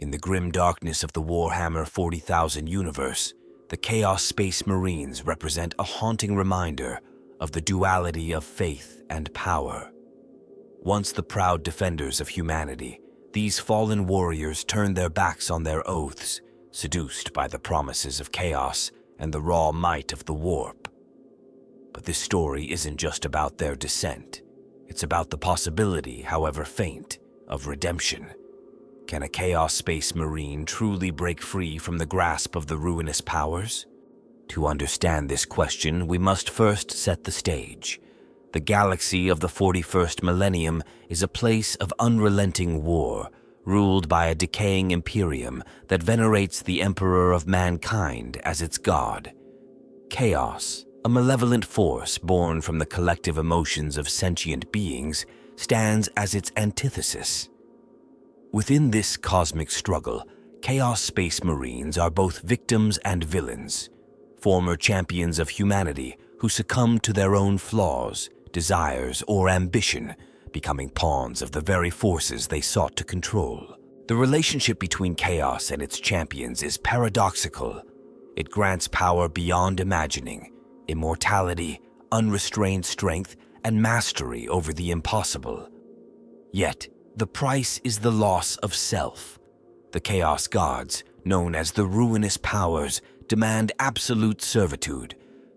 In the grim darkness of the Warhammer 40,000 universe, the Chaos Space Marines represent a haunting reminder of the duality of faith and power. Once the proud defenders of humanity, these fallen warriors turned their backs on their oaths, seduced by the promises of chaos and the raw might of the warp. But this story isn't just about their descent. It's about the possibility, however faint, of redemption. Can a Chaos Space Marine truly break free from the grasp of the ruinous powers? To understand this question, we must first set the stage. The galaxy of the 41st millennium is a place of unrelenting war, ruled by a decaying imperium that venerates the emperor of mankind as its god. Chaos, a malevolent force born from the collective emotions of sentient beings, stands as its antithesis. Within this cosmic struggle, Chaos Space Marines are both victims and villains, former champions of humanity who succumb to their own flaws, desires, or ambition, becoming pawns of the very forces they sought to control. The relationship between Chaos and its champions is paradoxical. It grants power beyond imagining, immortality, unrestrained strength, and mastery over the impossible. Yet, the price is the loss of self. The Chaos Gods, known as the Ruinous Powers, demand absolute servitude.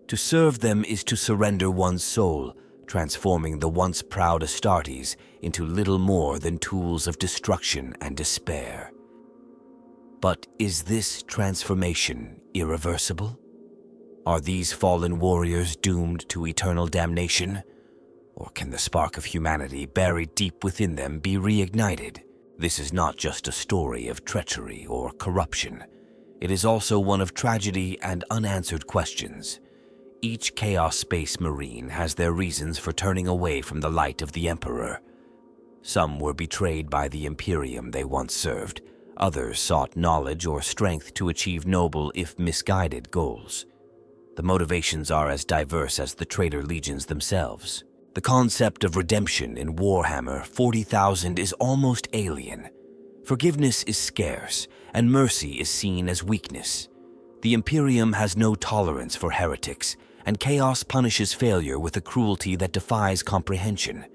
To serve them is to surrender one's soul, transforming the once proud Astartes into little more than tools of destruction and despair. But is this transformation irreversible? Are these fallen warriors doomed to eternal damnation? Or can the spark of humanity buried deep within them be reignited? This is not just a story of treachery or corruption. It is also one of tragedy and unanswered questions. Each Chaos Space Marine has their reasons for turning away from the light of the Emperor. Some were betrayed by the Imperium they once served. Others sought knowledge or strength to achieve noble, if misguided, goals. The motivations are as diverse as the traitor legions themselves. The concept of redemption in Warhammer 40,000 is almost alien. Forgiveness is scarce, and mercy is seen as weakness. The Imperium has no tolerance for heretics, and Chaos punishes failure with a cruelty that defies comprehension.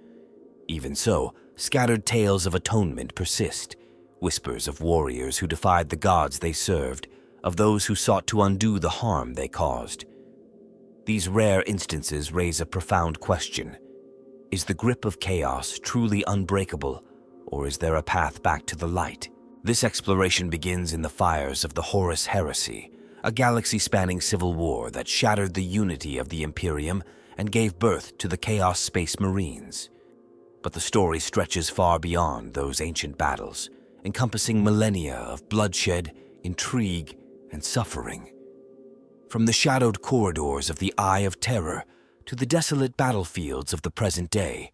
Even so, scattered tales of atonement persist, whispers of warriors who defied the gods they served, of those who sought to undo the harm they caused. These rare instances raise a profound question. Is the grip of chaos truly unbreakable, or is there a path back to the light? This exploration begins in the fires of the Horus Heresy, a galaxy-spanning civil war that shattered the unity of the Imperium and gave birth to the Chaos Space Marines. But the story stretches far beyond those ancient battles, encompassing millennia of bloodshed, intrigue, and suffering. From the shadowed corridors of the Eye of Terror to the desolate battlefields of the present day,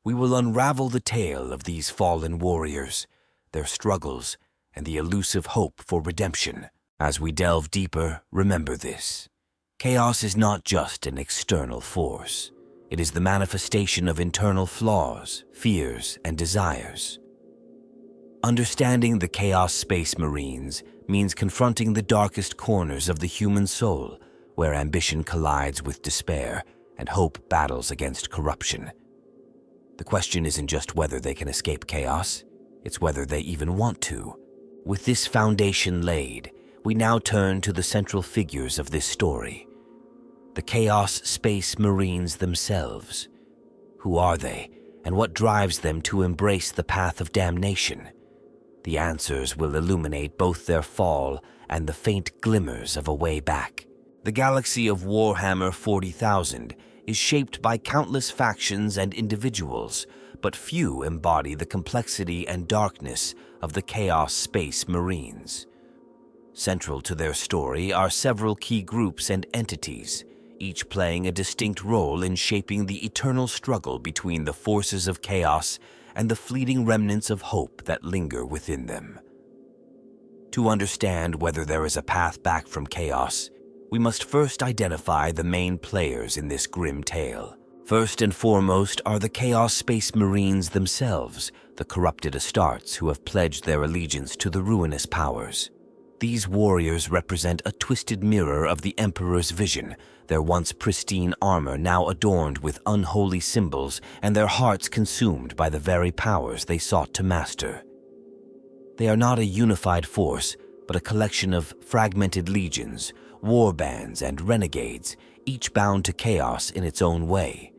we will unravel the tale of these fallen warriors, their struggles, and the elusive hope for redemption. As we delve deeper, remember this. Chaos is not just an external force. It is the manifestation of internal flaws, fears, and desires. Understanding the Chaos Space Marines means confronting the darkest corners of the human soul, where ambition collides with despair and hope battles against corruption. The question isn't just whether they can escape chaos, it's whether they even want to. With this foundation laid, we now turn to the central figures of this story, the Chaos Space Marines themselves. Who are they, and what drives them to embrace the path of damnation? The answers will illuminate both their fall and the faint glimmers of a way back. The galaxy of Warhammer 40,000 is shaped by countless factions and individuals, but few embody the complexity and darkness of the Chaos Space Marines. Central to their story are several key groups and entities, each playing a distinct role in shaping the eternal struggle between the forces of chaos and the fleeting remnants of hope that linger within them. To understand whether there is a path back from chaos, we must first identify the main players in this grim tale. First and foremost are the Chaos Space Marines themselves, the corrupted Astartes who have pledged their allegiance to the ruinous powers. These warriors represent a twisted mirror of the Emperor's vision, their once pristine armor now adorned with unholy symbols and their hearts consumed by the very powers they sought to master. They are not a unified force, but a collection of fragmented legions, warbands, and renegades, each bound to chaos in its own way.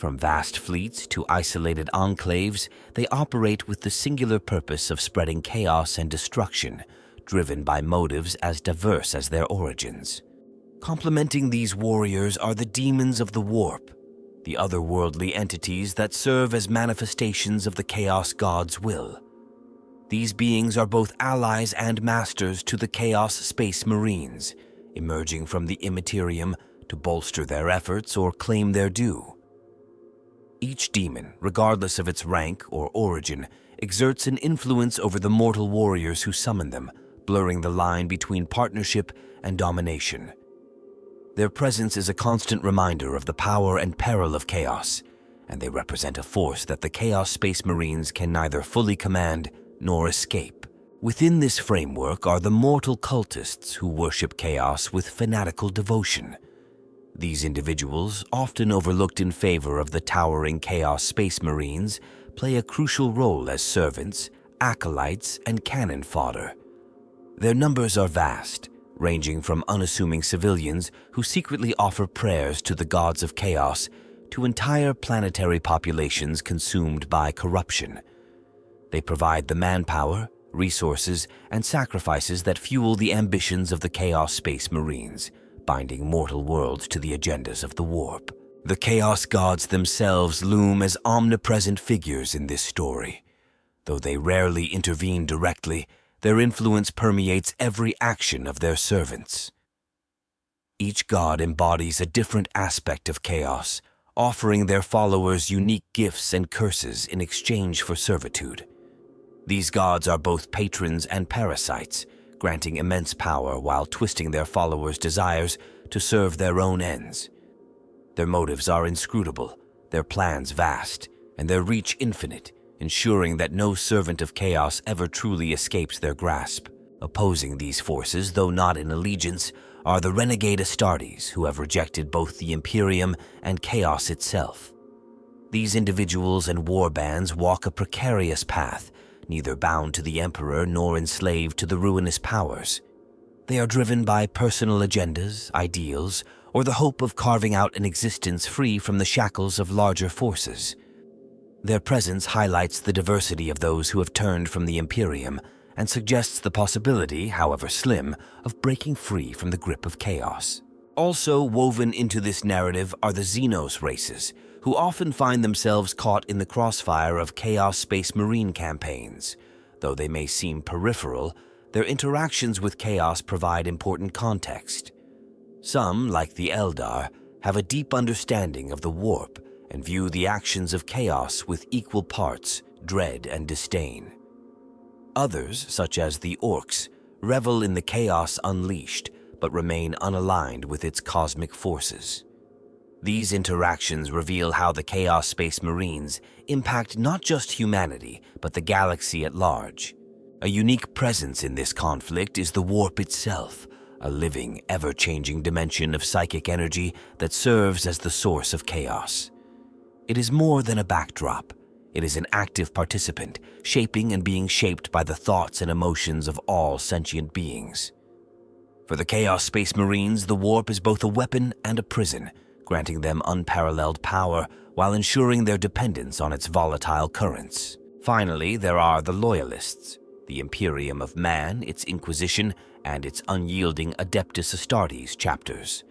From vast fleets to isolated enclaves, they operate with the singular purpose of spreading chaos and destruction, driven by motives as diverse as their origins. Complementing these warriors are the demons of the warp, the otherworldly entities that serve as manifestations of the Chaos God's will. These beings are both allies and masters to the Chaos Space Marines, emerging from the immaterium to bolster their efforts or claim their due. Each demon, regardless of its rank or origin, exerts an influence over the mortal warriors who summon them, blurring the line between partnership and domination. Their presence is a constant reminder of the power and peril of chaos, and they represent a force that the Chaos Space Marines can neither fully command nor escape. Within this framework are the mortal cultists who worship chaos with fanatical devotion. These individuals, often overlooked in favor of the towering Chaos Space Marines, play a crucial role as servants, acolytes, and cannon fodder. Their numbers are vast, ranging from unassuming civilians who secretly offer prayers to the gods of chaos to entire planetary populations consumed by corruption. They provide the manpower, resources, and sacrifices that fuel the ambitions of the Chaos Space Marines, binding mortal worlds to the agendas of the warp. The Chaos Gods themselves loom as omnipresent figures in this story. Though they rarely intervene directly, their influence permeates every action of their servants. Each god embodies a different aspect of chaos, offering their followers unique gifts and curses in exchange for servitude. These gods are both patrons and parasites, granting immense power while twisting their followers' desires to serve their own ends. Their motives are inscrutable, their plans vast, and their reach infinite, ensuring that no servant of chaos ever truly escapes their grasp. Opposing these forces, though not in allegiance, are the renegade Astartes who have rejected both the Imperium and chaos itself. These individuals and warbands walk a precarious path, neither bound to the Emperor nor enslaved to the ruinous powers. They are driven by personal agendas, ideals, or the hope of carving out an existence free from the shackles of larger forces. Their presence highlights the diversity of those who have turned from the Imperium and suggests the possibility, however slim, of breaking free from the grip of chaos. Also woven into this narrative are the Xenos races, who often find themselves caught in the crossfire of Chaos Space Marine campaigns. Though they may seem peripheral, their interactions with chaos provide important context. Some, like the Eldar, have a deep understanding of the warp and view the actions of chaos with equal parts dread and disdain. Others, such as the Orcs, revel in the chaos unleashed but remain unaligned with its cosmic forces. These interactions reveal how the Chaos Space Marines impact not just humanity, but the galaxy at large. A unique presence in this conflict is the warp itself, a living, ever-changing dimension of psychic energy that serves as the source of chaos. It is more than a backdrop. It is an active participant, shaping and being shaped by the thoughts and emotions of all sentient beings. For the Chaos Space Marines, the warp is both a weapon and a prison, granting them unparalleled power while ensuring their dependence on its volatile currents. Finally, there are the Loyalists, the Imperium of Man, its Inquisition, and its unyielding Adeptus Astartes chapters.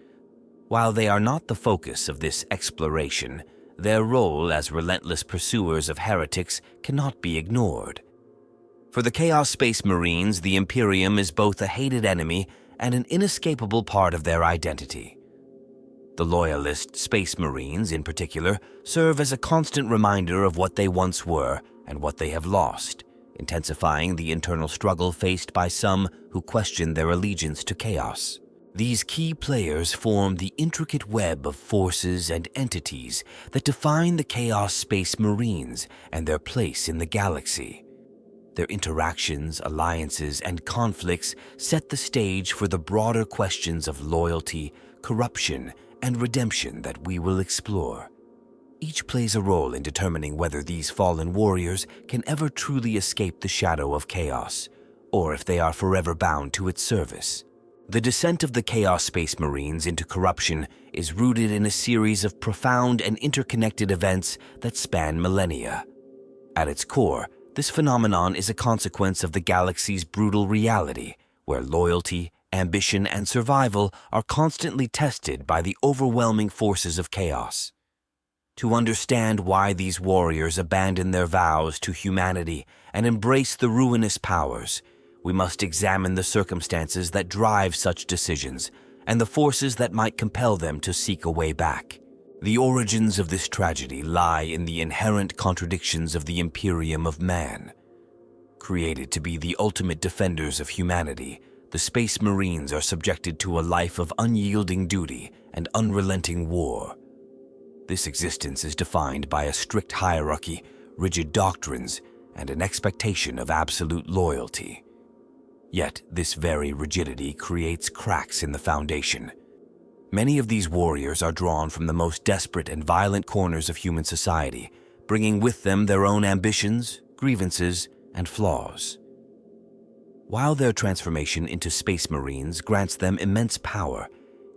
While they are not the focus of this exploration, their role as relentless pursuers of heretics cannot be ignored. For the Chaos Space Marines, the Imperium is both a hated enemy and an inescapable part of their identity. The Loyalist Space Marines, in particular, serve as a constant reminder of what they once were and what they have lost, intensifying the internal struggle faced by some who question their allegiance to chaos. These key players form the intricate web of forces and entities that define the Chaos Space Marines and their place in the galaxy. Their interactions, alliances, and conflicts set the stage for the broader questions of loyalty, corruption, and redemption that we will explore. Each plays a role in determining whether these fallen warriors can ever truly escape the shadow of chaos, or if they are forever bound to its service. The descent of the Chaos Space Marines into corruption is rooted in a series of profound and interconnected events that span millennia. At its core, this phenomenon is a consequence of the galaxy's brutal reality, where loyalty, ambition, and survival are constantly tested by the overwhelming forces of chaos. To understand why these warriors abandon their vows to humanity and embrace the ruinous powers, we must examine the circumstances that drive such decisions and the forces that might compel them to seek a way back. The origins of this tragedy lie in the inherent contradictions of the Imperium of Man. Created to be the ultimate defenders of humanity, the Space Marines are subjected to a life of unyielding duty and unrelenting war. This existence is defined by a strict hierarchy, rigid doctrines, and an expectation of absolute loyalty. Yet, this very rigidity creates cracks in the foundation. Many of these warriors are drawn from the most desperate and violent corners of human society, bringing with them their own ambitions, grievances, and flaws. While their transformation into Space Marines grants them immense power,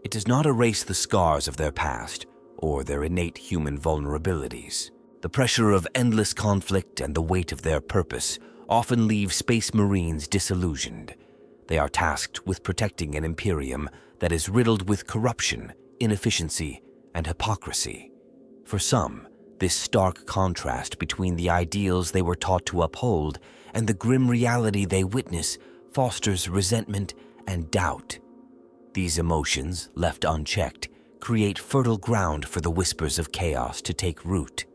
it does not erase the scars of their past or their innate human vulnerabilities. The pressure of endless conflict and the weight of their purpose often leave Space Marines disillusioned. They are tasked with protecting an Imperium that is riddled with corruption, inefficiency, and hypocrisy. For some, this stark contrast between the ideals they were taught to uphold and the grim reality they witness fosters resentment and doubt. These emotions, left unchecked, create fertile ground for the whispers of chaos to take root.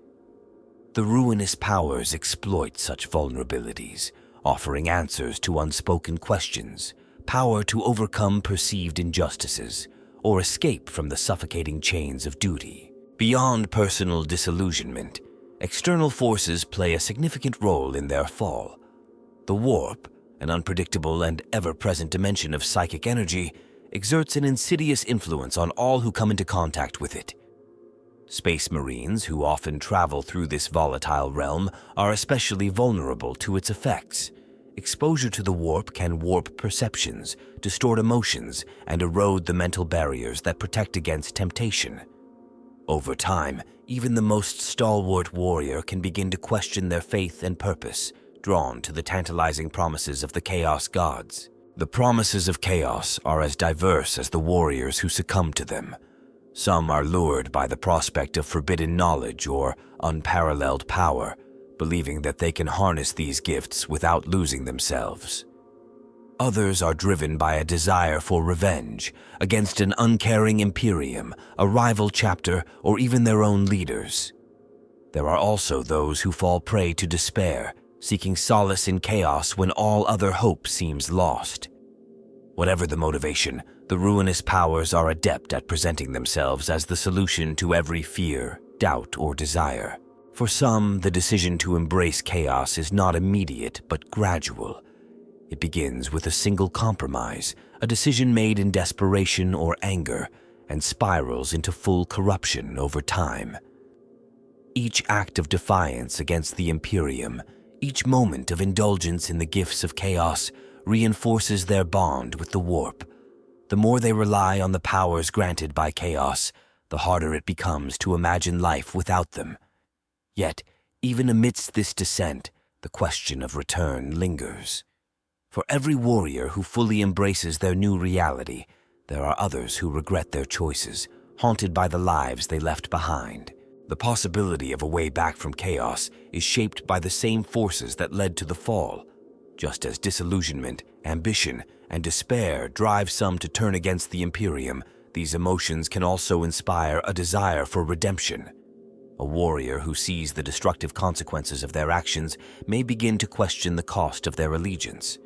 The ruinous powers exploit such vulnerabilities, offering answers to unspoken questions, power to overcome perceived injustices, or escape from the suffocating chains of duty. Beyond personal disillusionment, external forces play a significant role in their fall. The warp, an unpredictable and ever-present dimension of psychic energy, exerts an insidious influence on all who come into contact with it. Space Marines, who often travel through this volatile realm, are especially vulnerable to its effects. Exposure to the warp can warp perceptions, distort emotions, and erode the mental barriers that protect against temptation. Over time, even the most stalwart warrior can begin to question their faith and purpose, drawn to the tantalizing promises of the Chaos Gods. The promises of chaos are as diverse as the warriors who succumb to them. Some are lured by the prospect of forbidden knowledge or unparalleled power, believing that they can harness these gifts without losing themselves. Others are driven by a desire for revenge against an uncaring Imperium, a rival chapter, or even their own leaders. There are also those who fall prey to despair, seeking solace in chaos when all other hope seems lost. Whatever the motivation, the ruinous powers are adept at presenting themselves as the solution to every fear, doubt, or desire. For some, the decision to embrace chaos is not immediate but gradual. It begins with a single compromise, a decision made in desperation or anger, and spirals into full corruption over time. Each act of defiance against the Imperium, each moment of indulgence in the gifts of chaos, reinforces their bond with the warp. The more they rely on the powers granted by chaos, the harder it becomes to imagine life without them. Yet, even amidst this descent, the question of return lingers. For every warrior who fully embraces their new reality, there are others who regret their choices, haunted by the lives they left behind. The possibility of a way back from chaos is shaped by the same forces that led to the fall. Just as disillusionment, ambition, and despair drive some to turn against the Imperium, these emotions can also inspire a desire for redemption. A warrior who sees the destructive consequences of their actions may begin to question the cost of their allegiance.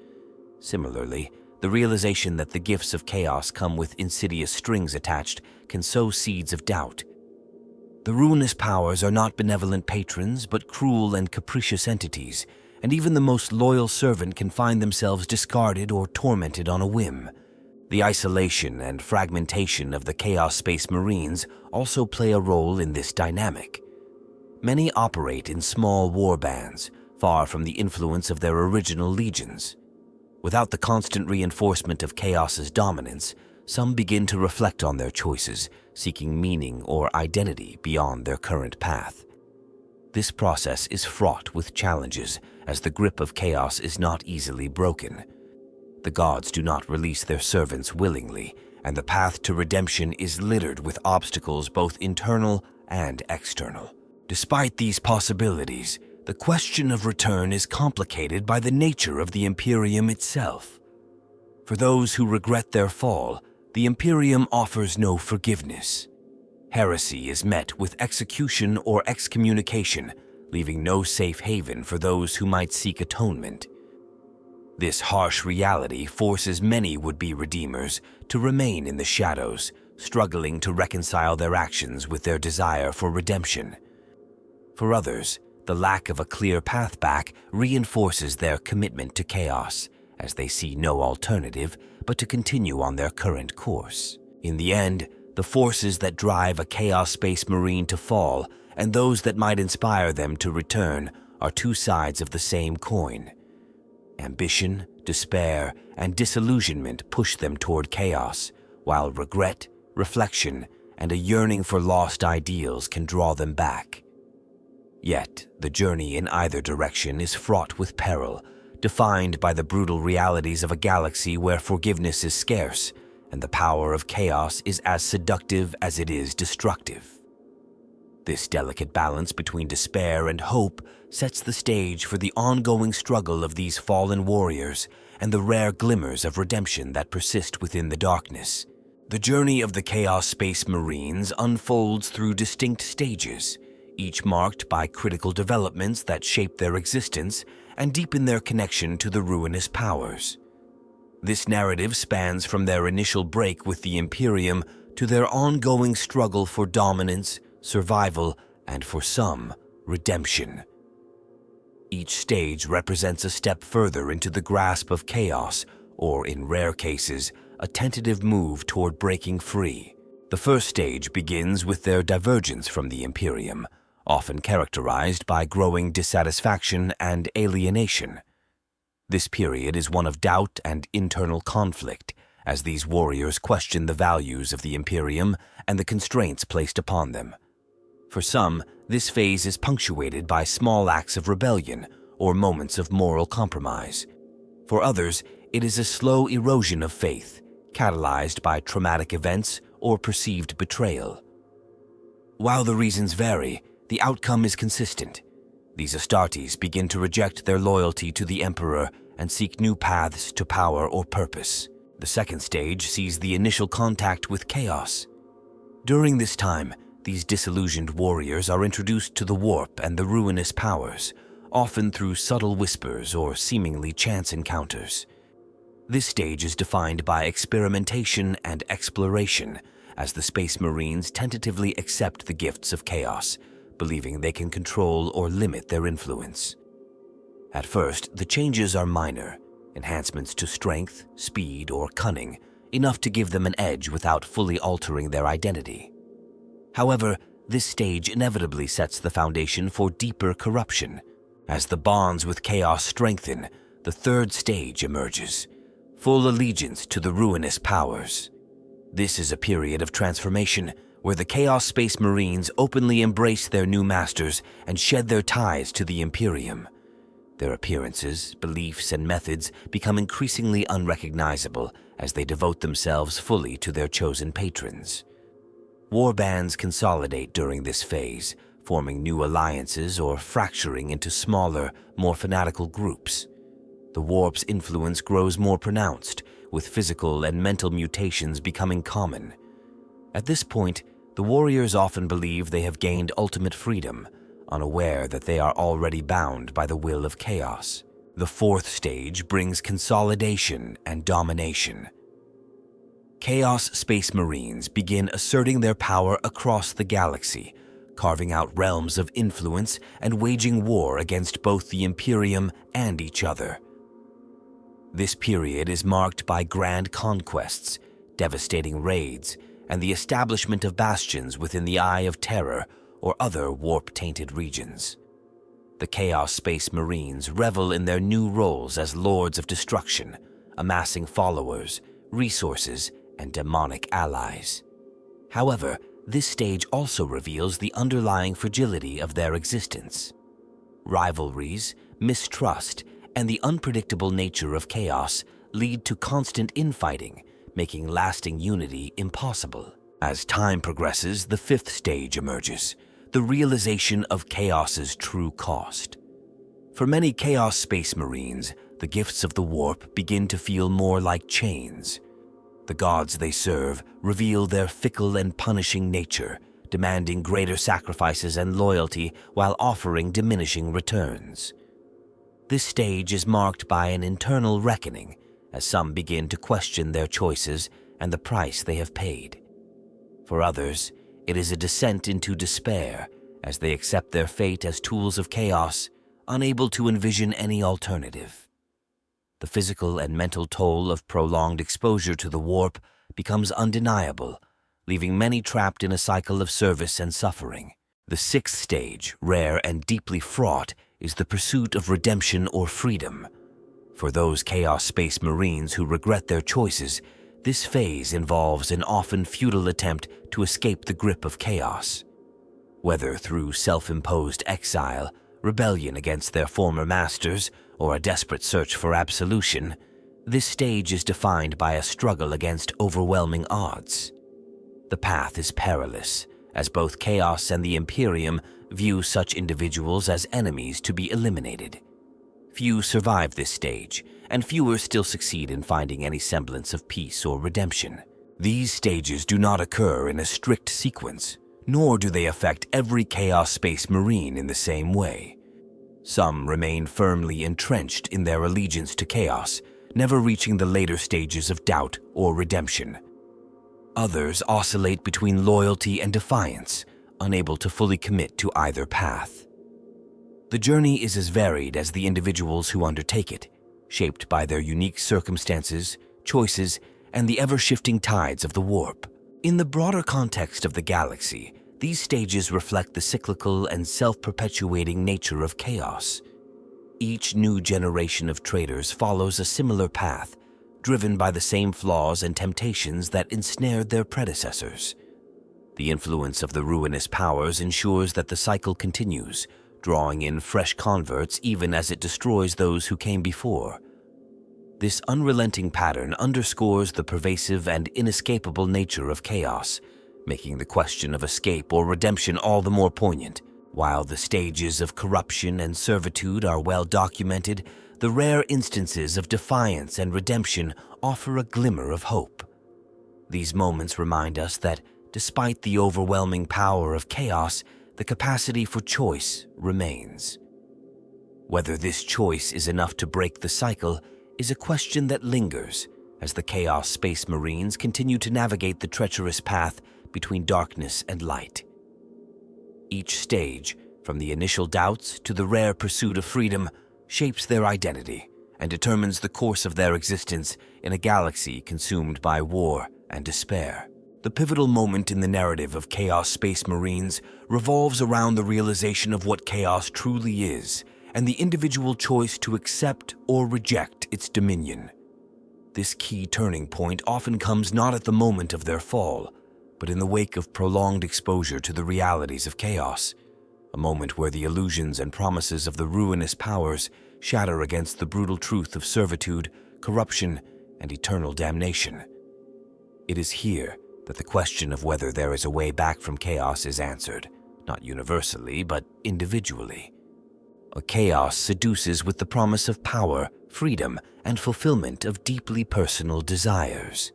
Similarly, The realization that the gifts of chaos come with insidious strings attached can sow seeds of doubt. The ruinous powers are not benevolent patrons, but cruel and capricious entities, and even the most loyal servant can find themselves discarded or tormented on a whim. The isolation and fragmentation of the Chaos Space Marines also play a role in this dynamic. Many operate in small war bands, far from the influence of their original legions. Without the constant reinforcement of Chaos's dominance, some begin to reflect on their choices, seeking meaning or identity beyond their current path. This process is fraught with challenges, as the grip of chaos is not easily broken. The gods do not release their servants willingly, and the path to redemption is littered with obstacles both internal and external. Despite these possibilities, the question of return is complicated by the nature of the Imperium itself. For those who regret their fall, the Imperium offers no forgiveness. Heresy is met with execution or excommunication, leaving no safe haven for those who might seek atonement. This harsh reality forces many would-be redeemers to remain in the shadows, struggling to reconcile their actions with their desire for redemption. For others, the lack of a clear path back reinforces their commitment to chaos, as they see no alternative but to continue on their current course. In the end, the forces that drive a Chaos Space Marine to fall and those that might inspire them to return are two sides of the same coin. Ambition, despair, and disillusionment push them toward chaos, while regret, reflection, and a yearning for lost ideals can draw them back. Yet, the journey in either direction is fraught with peril, defined by the brutal realities of a galaxy where forgiveness is scarce, and the power of chaos is as seductive as it is destructive. This delicate balance between despair and hope sets the stage for the ongoing struggle of these fallen warriors and the rare glimmers of redemption that persist within the darkness. The journey of the Chaos Space Marines unfolds through distinct stages, each marked by critical developments that shape their existence and deepen their connection to the ruinous powers. This narrative spans from their initial break with the Imperium to their ongoing struggle for dominance, survival, and for some, redemption. Each stage represents a step further into the grasp of chaos, or in rare cases, a tentative move toward breaking free. The first stage begins with their divergence from the Imperium, often characterized by growing dissatisfaction and alienation. This period is one of doubt and internal conflict, as these warriors question the values of the Imperium and the constraints placed upon them. For some, this phase is punctuated by small acts of rebellion or moments of moral compromise. For others, it is a slow erosion of faith, catalyzed by traumatic events or perceived betrayal. While the reasons vary, the outcome is consistent. These Astartes begin to reject their loyalty to the Emperor and seek new paths to power or purpose. The second stage sees the initial contact with chaos. During this time, these disillusioned warriors are introduced to the warp and the ruinous powers, often through subtle whispers or seemingly chance encounters. This stage is defined by experimentation and exploration, as the Space Marines tentatively accept the gifts of chaos, believing they can control or limit their influence. At first, the changes are minor, enhancements to strength, speed, or cunning, enough to give them an edge without fully altering their identity. However, this stage inevitably sets the foundation for deeper corruption. As the bonds with chaos strengthen, the third stage emerges, full allegiance to the ruinous powers. This is a period of transformation where the Chaos Space Marines openly embrace their new masters and shed their ties to the Imperium. Their appearances, beliefs, and methods become increasingly unrecognizable as they devote themselves fully to their chosen patrons. Warbands consolidate during this phase, forming new alliances or fracturing into smaller, more fanatical groups. The warp's influence grows more pronounced, with physical and mental mutations becoming common. At this point, the warriors often believe they have gained ultimate freedom, unaware that they are already bound by the will of chaos. The fourth stage brings consolidation and domination. Chaos Space Marines begin asserting their power across the galaxy, carving out realms of influence and waging war against both the Imperium and each other. This period is marked by grand conquests, devastating raids, and the establishment of bastions within the Eye of Terror or other warp-tainted regions. The Chaos Space Marines revel in their new roles as Lords of Destruction, amassing followers, resources, and demonic allies. However, this stage also reveals the underlying fragility of their existence. Rivalries, mistrust, and the unpredictable nature of chaos lead to constant infighting, making lasting unity impossible. As time progresses, the fifth stage emerges, the realization of chaos's true cost. For many Chaos Space Marines, the gifts of the warp begin to feel more like chains. The gods they serve reveal their fickle and punishing nature, demanding greater sacrifices and loyalty while offering diminishing returns. This stage is marked by an internal reckoning, as some begin to question their choices and the price they have paid. For others, it is a descent into despair as they accept their fate as tools of chaos, unable to envision any alternative. The physical and mental toll of prolonged exposure to the warp becomes undeniable, leaving many trapped in a cycle of service and suffering. The sixth stage, rare and deeply fraught, is the pursuit of redemption or freedom. For those Chaos Space Marines who regret their choices, this phase involves an often futile attempt to escape the grip of chaos. Whether through self-imposed exile, rebellion against their former masters, or a desperate search for absolution, this stage is defined by a struggle against overwhelming odds. The path is perilous, as both Chaos and the Imperium view such individuals as enemies to be eliminated. Few survive this stage, and fewer still succeed in finding any semblance of peace or redemption. These stages do not occur in a strict sequence, nor do they affect every Chaos Space Marine in the same way. Some remain firmly entrenched in their allegiance to chaos, never reaching the later stages of doubt or redemption. Others oscillate between loyalty and defiance, unable to fully commit to either path. The journey is as varied as the individuals who undertake it, shaped by their unique circumstances, choices, and the ever-shifting tides of the warp. In the broader context of the galaxy, these stages reflect the cyclical and self-perpetuating nature of chaos. Each new generation of traders follows a similar path, driven by the same flaws and temptations that ensnared their predecessors. The influence of the ruinous powers ensures that the cycle continues, drawing in fresh converts even as it destroys those who came before. This unrelenting pattern underscores the pervasive and inescapable nature of chaos, making the question of escape or redemption all the more poignant. While the stages of corruption and servitude are well documented, the rare instances of defiance and redemption offer a glimmer of hope. These moments remind us that, despite the overwhelming power of chaos, the capacity for choice remains. Whether this choice is enough to break the cycle is a question that lingers as the Chaos Space Marines continue to navigate the treacherous path between darkness and light. Each stage, from the initial doubts to the rare pursuit of freedom, shapes their identity and determines the course of their existence in a galaxy consumed by war and despair. The pivotal moment in the narrative of Chaos Space Marines revolves around the realization of what chaos truly is and the individual choice to accept or reject its dominion. This key turning point often comes not at the moment of their fall, but in the wake of prolonged exposure to the realities of chaos, a moment where the illusions and promises of the ruinous powers shatter against the brutal truth of servitude, corruption, and eternal damnation. It is here that the question of whether there is a way back from chaos is answered, not universally, but individually. A chaos seduces with the promise of power, freedom, and fulfillment of deeply personal desires.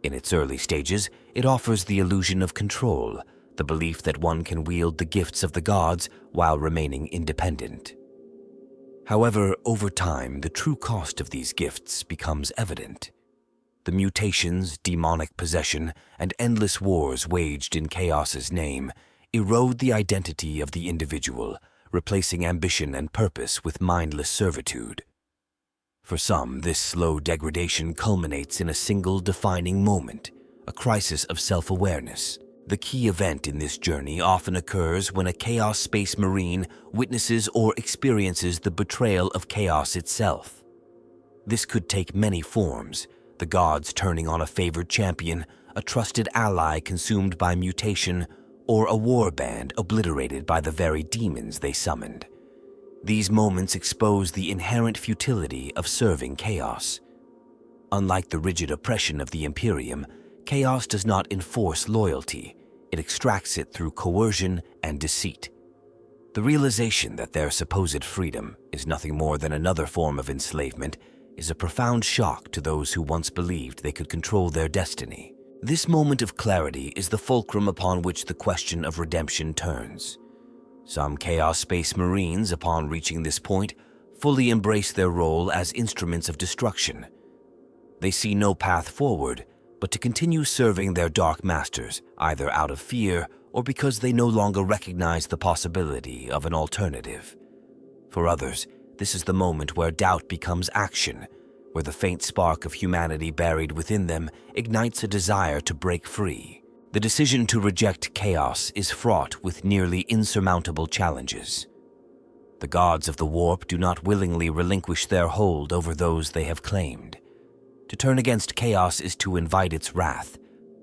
In its early stages, it offers the illusion of control, the belief that one can wield the gifts of the gods while remaining independent. However, over time, the true cost of these gifts becomes evident. The mutations, demonic possession, and endless wars waged in Chaos's name erode the identity of the individual, replacing ambition and purpose with mindless servitude. For some, this slow degradation culminates in a single defining moment, a crisis of self-awareness. The key event in this journey often occurs when a Chaos Space Marine witnesses or experiences the betrayal of Chaos itself. This could take many forms, the gods turning on a favored champion, a trusted ally consumed by mutation, or a warband obliterated by the very demons they summoned. These moments expose the inherent futility of serving Chaos. Unlike the rigid oppression of the Imperium, Chaos does not enforce loyalty. It extracts it through coercion and deceit. The realization that their supposed freedom is nothing more than another form of enslavement is a profound shock to those who once believed they could control their destiny. This moment of clarity is the fulcrum upon which the question of redemption turns. Some Chaos Space Marines, upon reaching this point, fully embrace their role as instruments of destruction. They see no path forward, but to continue serving their dark masters, either out of fear or because they no longer recognize the possibility of an alternative. For others, this is the moment where doubt becomes action, where the faint spark of humanity buried within them ignites a desire to break free. The decision to reject Chaos is fraught with nearly insurmountable challenges. The gods of the warp do not willingly relinquish their hold over those they have claimed. To turn against Chaos is to invite its wrath,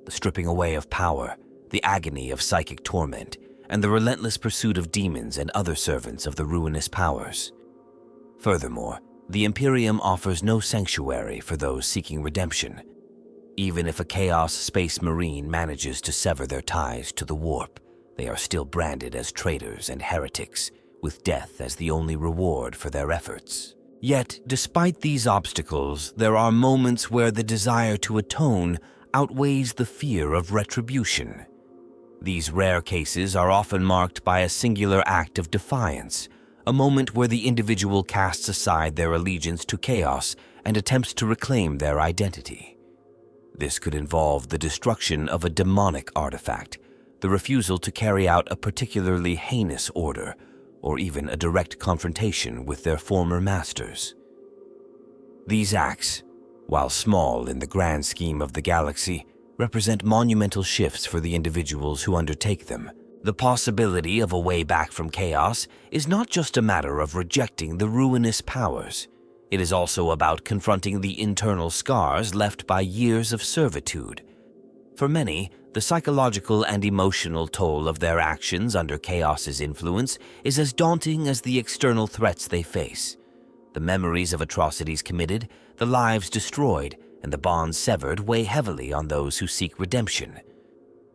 the stripping away of power, the agony of psychic torment, and the relentless pursuit of demons and other servants of the ruinous powers. Furthermore, the Imperium offers no sanctuary for those seeking redemption. Even if a Chaos Space Marine manages to sever their ties to the warp, they are still branded as traitors and heretics, with death as the only reward for their efforts. Yet, despite these obstacles, there are moments where the desire to atone outweighs the fear of retribution. These rare cases are often marked by a singular act of defiance, a moment where the individual casts aside their allegiance to Chaos and attempts to reclaim their identity. This could involve the destruction of a demonic artifact, the refusal to carry out a particularly heinous order, or even a direct confrontation with their former masters. These acts, while small in the grand scheme of the galaxy, represent monumental shifts for the individuals who undertake them. The possibility of a way back from Chaos is not just a matter of rejecting the ruinous powers. It is also about confronting the internal scars left by years of servitude. For many, the psychological and emotional toll of their actions under Chaos's influence is as daunting as the external threats they face. The memories of atrocities committed, the lives destroyed, and the bonds severed weigh heavily on those who seek redemption.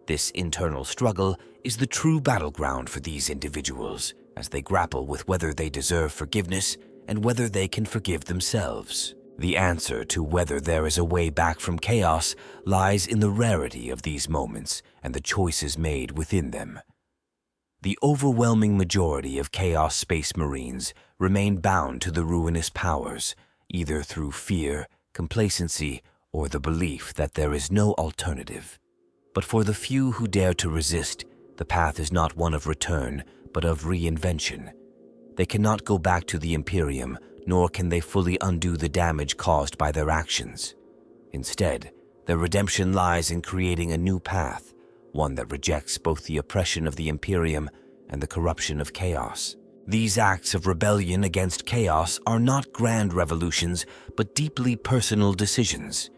This internal struggle is the true battleground for these individuals as they grapple with whether they deserve forgiveness and whether they can forgive themselves. The answer to whether there is a way back from Chaos lies in the rarity of these moments and the choices made within them. The overwhelming majority of Chaos Space Marines remain bound to the ruinous powers, either through fear, complacency, or the belief that there is no alternative. But for the few who dare to resist, the path is not one of return, but of reinvention. They cannot go back to the Imperium, nor can they fully undo the damage caused by their actions. Instead, their redemption lies in creating a new path, one that rejects both the oppression of the Imperium and the corruption of Chaos. These acts of rebellion against Chaos are not grand revolutions, but deeply personal decisions.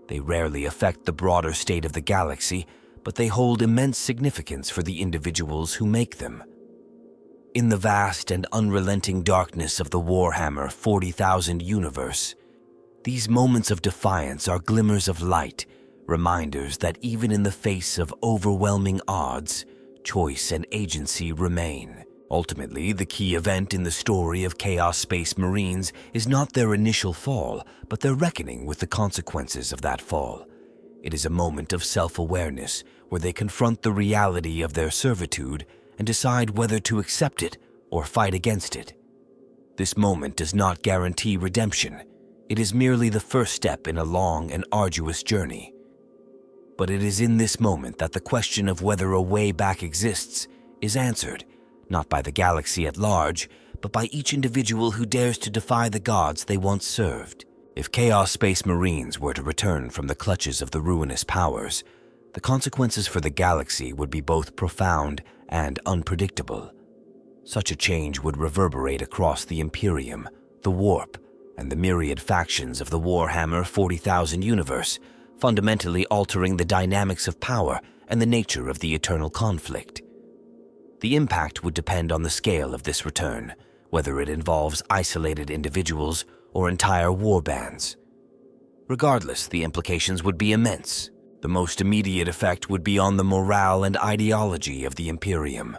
They rarely affect the broader state of the galaxy, but they hold immense significance for the individuals who make them. In the vast and unrelenting darkness of the Warhammer 40,000 universe, these moments of defiance are glimmers of light, reminders that even in the face of overwhelming odds, choice and agency remain. Ultimately, the key event in the story of Chaos Space Marines is not their initial fall, but their reckoning with the consequences of that fall. It is a moment of self-awareness where they confront the reality of their servitude and decide whether to accept it or fight against it. This moment does not guarantee redemption. It is merely the first step in a long and arduous journey. But it is in this moment that the question of whether a way back exists is answered, not by the galaxy at large, but by each individual who dares to defy the gods they once served. If Chaos Space Marines were to return from the clutches of the ruinous powers, the consequences for the galaxy would be both profound and unpredictable. Such a change would reverberate across the Imperium, the Warp, and the myriad factions of the Warhammer 40,000 universe, fundamentally altering the dynamics of power and the nature of the eternal conflict. The impact would depend on the scale of this return, whether it involves isolated individuals or entire warbands. Regardless, the implications would be immense. The most immediate effect would be on the morale and ideology of the Imperium.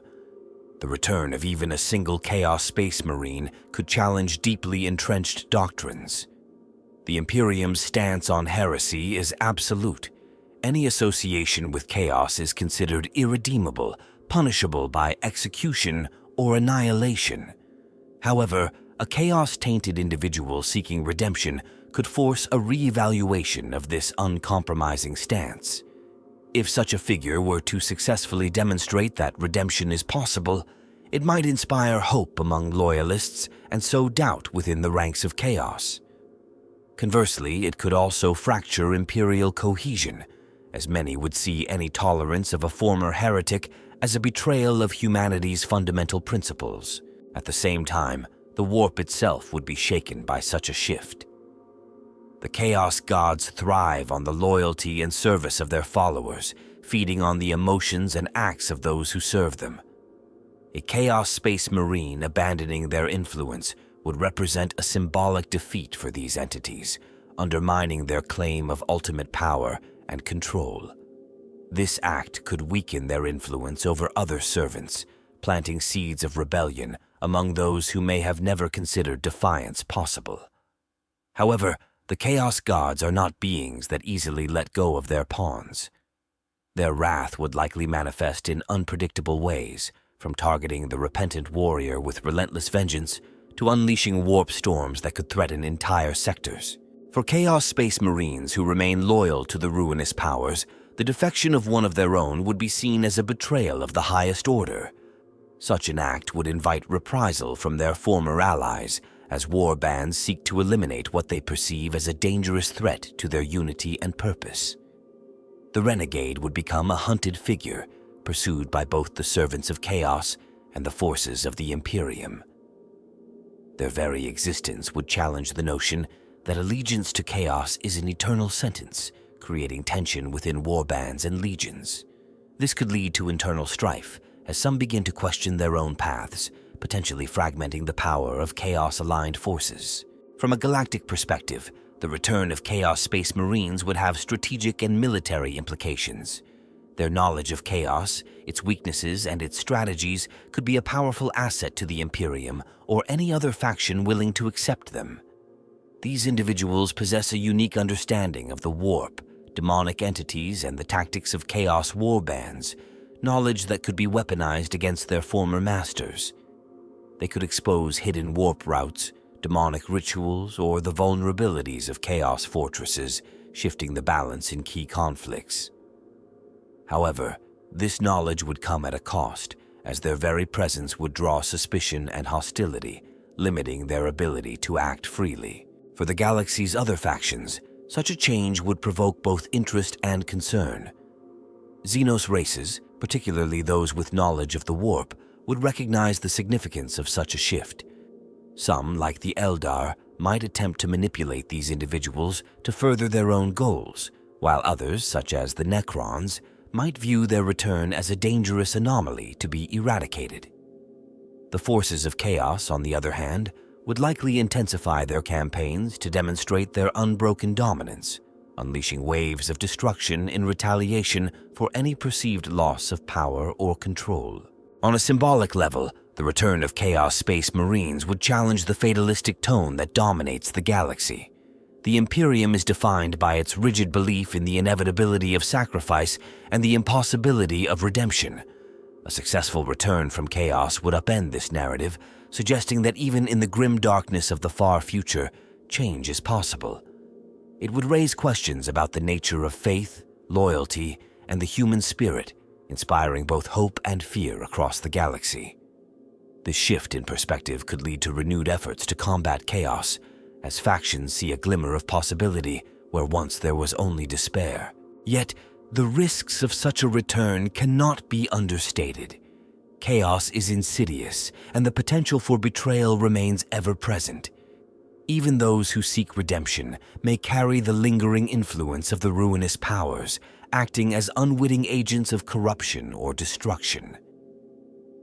The return of even a single Chaos Space Marine could challenge deeply entrenched doctrines. The Imperium's stance on heresy is absolute. Any association with chaos is considered irredeemable, punishable by execution or annihilation. However, a chaos-tainted individual seeking redemption could force a re-evaluation of this uncompromising stance. If such a figure were to successfully demonstrate that redemption is possible, it might inspire hope among loyalists and sow doubt within the ranks of chaos. Conversely, it could also fracture imperial cohesion, as many would see any tolerance of a former heretic as a betrayal of humanity's fundamental principles. At the same time, the warp itself would be shaken by such a shift. The Chaos Gods thrive on the loyalty and service of their followers, feeding on the emotions and acts of those who serve them. A Chaos Space Marine abandoning their influence would represent a symbolic defeat for these entities, undermining their claim of ultimate power and control. This act could weaken their influence over other servants, planting seeds of rebellion among those who may have never considered defiance possible. However, the Chaos Gods are not beings that easily let go of their pawns. Their wrath would likely manifest in unpredictable ways, from targeting the repentant warrior with relentless vengeance to unleashing warp storms that could threaten entire sectors. For Chaos Space Marines who remain loyal to the ruinous powers, the defection of one of their own would be seen as a betrayal of the highest order. Such an act would invite reprisal from their former allies, as war bands seek to eliminate what they perceive as a dangerous threat to their unity and purpose. The renegade would become a hunted figure, pursued by both the servants of chaos and the forces of the Imperium. Their very existence would challenge the notion that allegiance to chaos is an eternal sentence, creating tension within warbands and legions. This could lead to internal strife, as some begin to question their own paths, potentially fragmenting the power of chaos-aligned forces. From a galactic perspective, the return of Chaos Space Marines would have strategic and military implications. Their knowledge of chaos, its weaknesses, and its strategies could be a powerful asset to the Imperium or any other faction willing to accept them. These individuals possess a unique understanding of the warp, demonic entities, and the tactics of chaos warbands, knowledge that could be weaponized against their former masters. They could expose hidden warp routes, demonic rituals, or the vulnerabilities of chaos fortresses, shifting the balance in key conflicts. However, this knowledge would come at a cost, as their very presence would draw suspicion and hostility, limiting their ability to act freely. For the galaxy's other factions, such a change would provoke both interest and concern. Xenos races, particularly those with knowledge of the warp, would recognize the significance of such a shift. Some, like the Eldar, might attempt to manipulate these individuals to further their own goals, while others, such as the Necrons, might view their return as a dangerous anomaly to be eradicated. The forces of chaos, on the other hand, would likely intensify their campaigns to demonstrate their unbroken dominance, unleashing waves of destruction in retaliation for any perceived loss of power or control. On a symbolic level, the return of Chaos Space Marines would challenge the fatalistic tone that dominates the galaxy. The Imperium is defined by its rigid belief in the inevitability of sacrifice and the impossibility of redemption. A successful return from chaos would upend this narrative, suggesting that even in the grim darkness of the far future, change is possible. It would raise questions about the nature of faith, loyalty, and the human spirit, inspiring both hope and fear across the galaxy. This shift in perspective could lead to renewed efforts to combat chaos, as factions see a glimmer of possibility where once there was only despair. Yet, the risks of such a return cannot be understated. Chaos is insidious, and the potential for betrayal remains ever present. Even those who seek redemption may carry the lingering influence of the ruinous powers, acting as unwitting agents of corruption or destruction.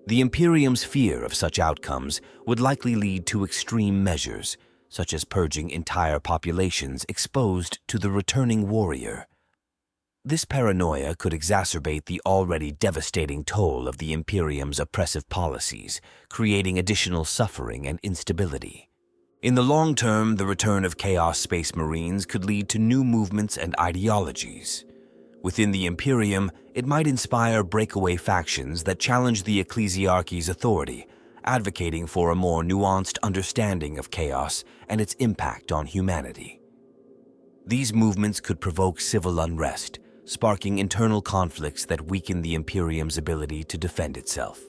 The Imperium's fear of such outcomes would likely lead to extreme measures, such as purging entire populations exposed to the returning warrior. This paranoia could exacerbate the already devastating toll of the Imperium's oppressive policies, creating additional suffering and instability. In the long term, the return of Chaos Space Marines could lead to new movements and ideologies. Within the Imperium, it might inspire breakaway factions that challenge the ecclesiarchy's authority, advocating for a more nuanced understanding of chaos and its impact on humanity. These movements could provoke civil unrest, sparking internal conflicts that weaken the Imperium's ability to defend itself.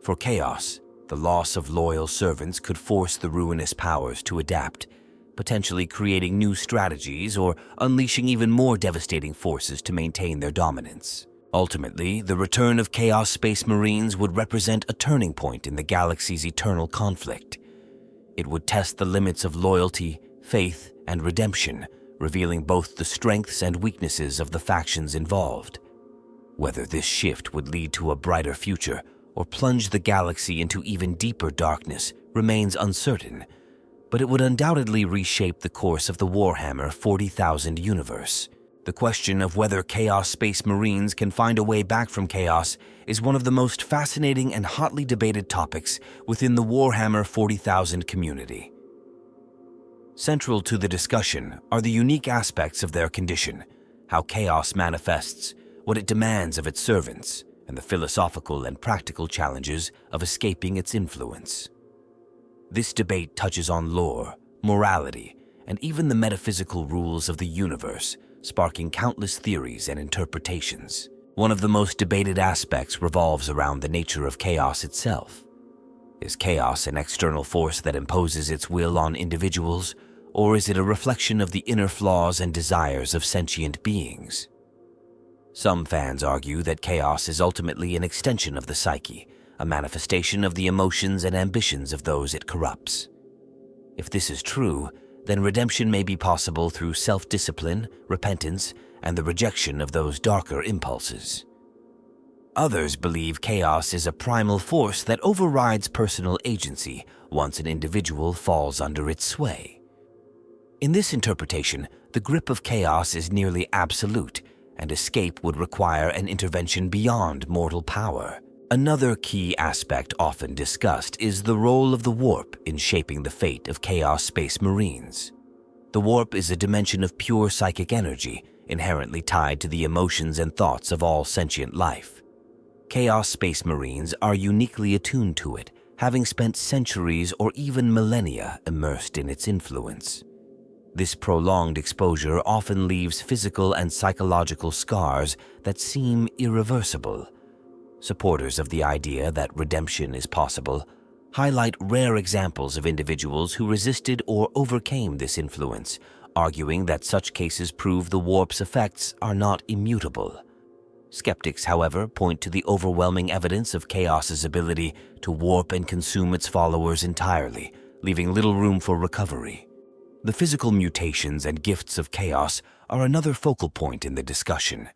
For chaos, the loss of loyal servants could force the ruinous powers to adapt, potentially creating new strategies or unleashing even more devastating forces to maintain their dominance. Ultimately, the return of Chaos Space Marines would represent a turning point in the galaxy's eternal conflict. It would test the limits of loyalty, faith, and redemption, revealing both the strengths and weaknesses of the factions involved. Whether this shift would lead to a brighter future or plunge the galaxy into even deeper darkness remains uncertain, but it would undoubtedly reshape the course of the Warhammer 40,000 universe. The question of whether Chaos Space Marines can find a way back from chaos is one of the most fascinating and hotly debated topics within the Warhammer 40,000 community. Central to the discussion are the unique aspects of their condition, how chaos manifests, what it demands of its servants, and the philosophical and practical challenges of escaping its influence. This debate touches on lore, morality, and even the metaphysical rules of the universe, sparking countless theories and interpretations. One of the most debated aspects revolves around the nature of chaos itself. Is chaos an external force that imposes its will on individuals, or is it a reflection of the inner flaws and desires of sentient beings? Some fans argue that chaos is ultimately an extension of the psyche, a manifestation of the emotions and ambitions of those it corrupts. If this is true, then redemption may be possible through self-discipline, repentance, and the rejection of those darker impulses. Others believe chaos is a primal force that overrides personal agency once an individual falls under its sway. In this interpretation, the grip of chaos is nearly absolute, and escape would require an intervention beyond mortal power. Another key aspect often discussed is the role of the warp in shaping the fate of Chaos Space Marines. The warp is a dimension of pure psychic energy, inherently tied to the emotions and thoughts of all sentient life. Chaos Space Marines are uniquely attuned to it, having spent centuries or even millennia immersed in its influence. This prolonged exposure often leaves physical and psychological scars that seem irreversible. Supporters of the idea that redemption is possible highlight rare examples of individuals who resisted or overcame this influence, arguing that such cases prove the warp's effects are not immutable. Skeptics, however, point to the overwhelming evidence of chaos's ability to warp and consume its followers entirely, leaving little room for recovery. The physical mutations and gifts of chaos are another focal point in the discussion.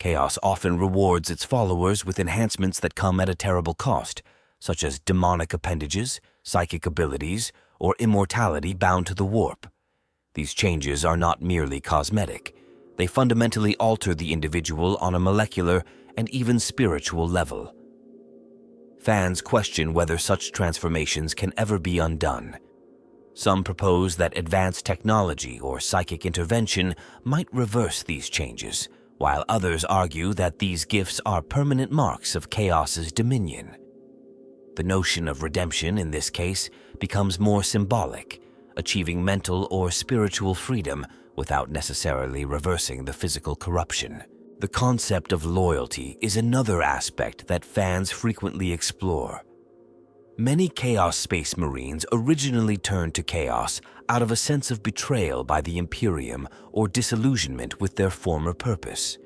Chaos often rewards its followers with enhancements that come at a terrible cost, such as demonic appendages, psychic abilities, or immortality bound to the warp. These changes are not merely cosmetic. They fundamentally alter the individual on a molecular and even spiritual level. Fans question whether such transformations can ever be undone. Some propose that advanced technology or psychic intervention might reverse these changes, while others argue that these gifts are permanent marks of chaos's dominion. The notion of redemption in this case becomes more symbolic, achieving mental or spiritual freedom without necessarily reversing the physical corruption. The concept of loyalty is another aspect that fans frequently explore. Many Chaos Space Marines originally turned to Chaos out of a sense of betrayal by the Imperium or disillusionment with their former purpose.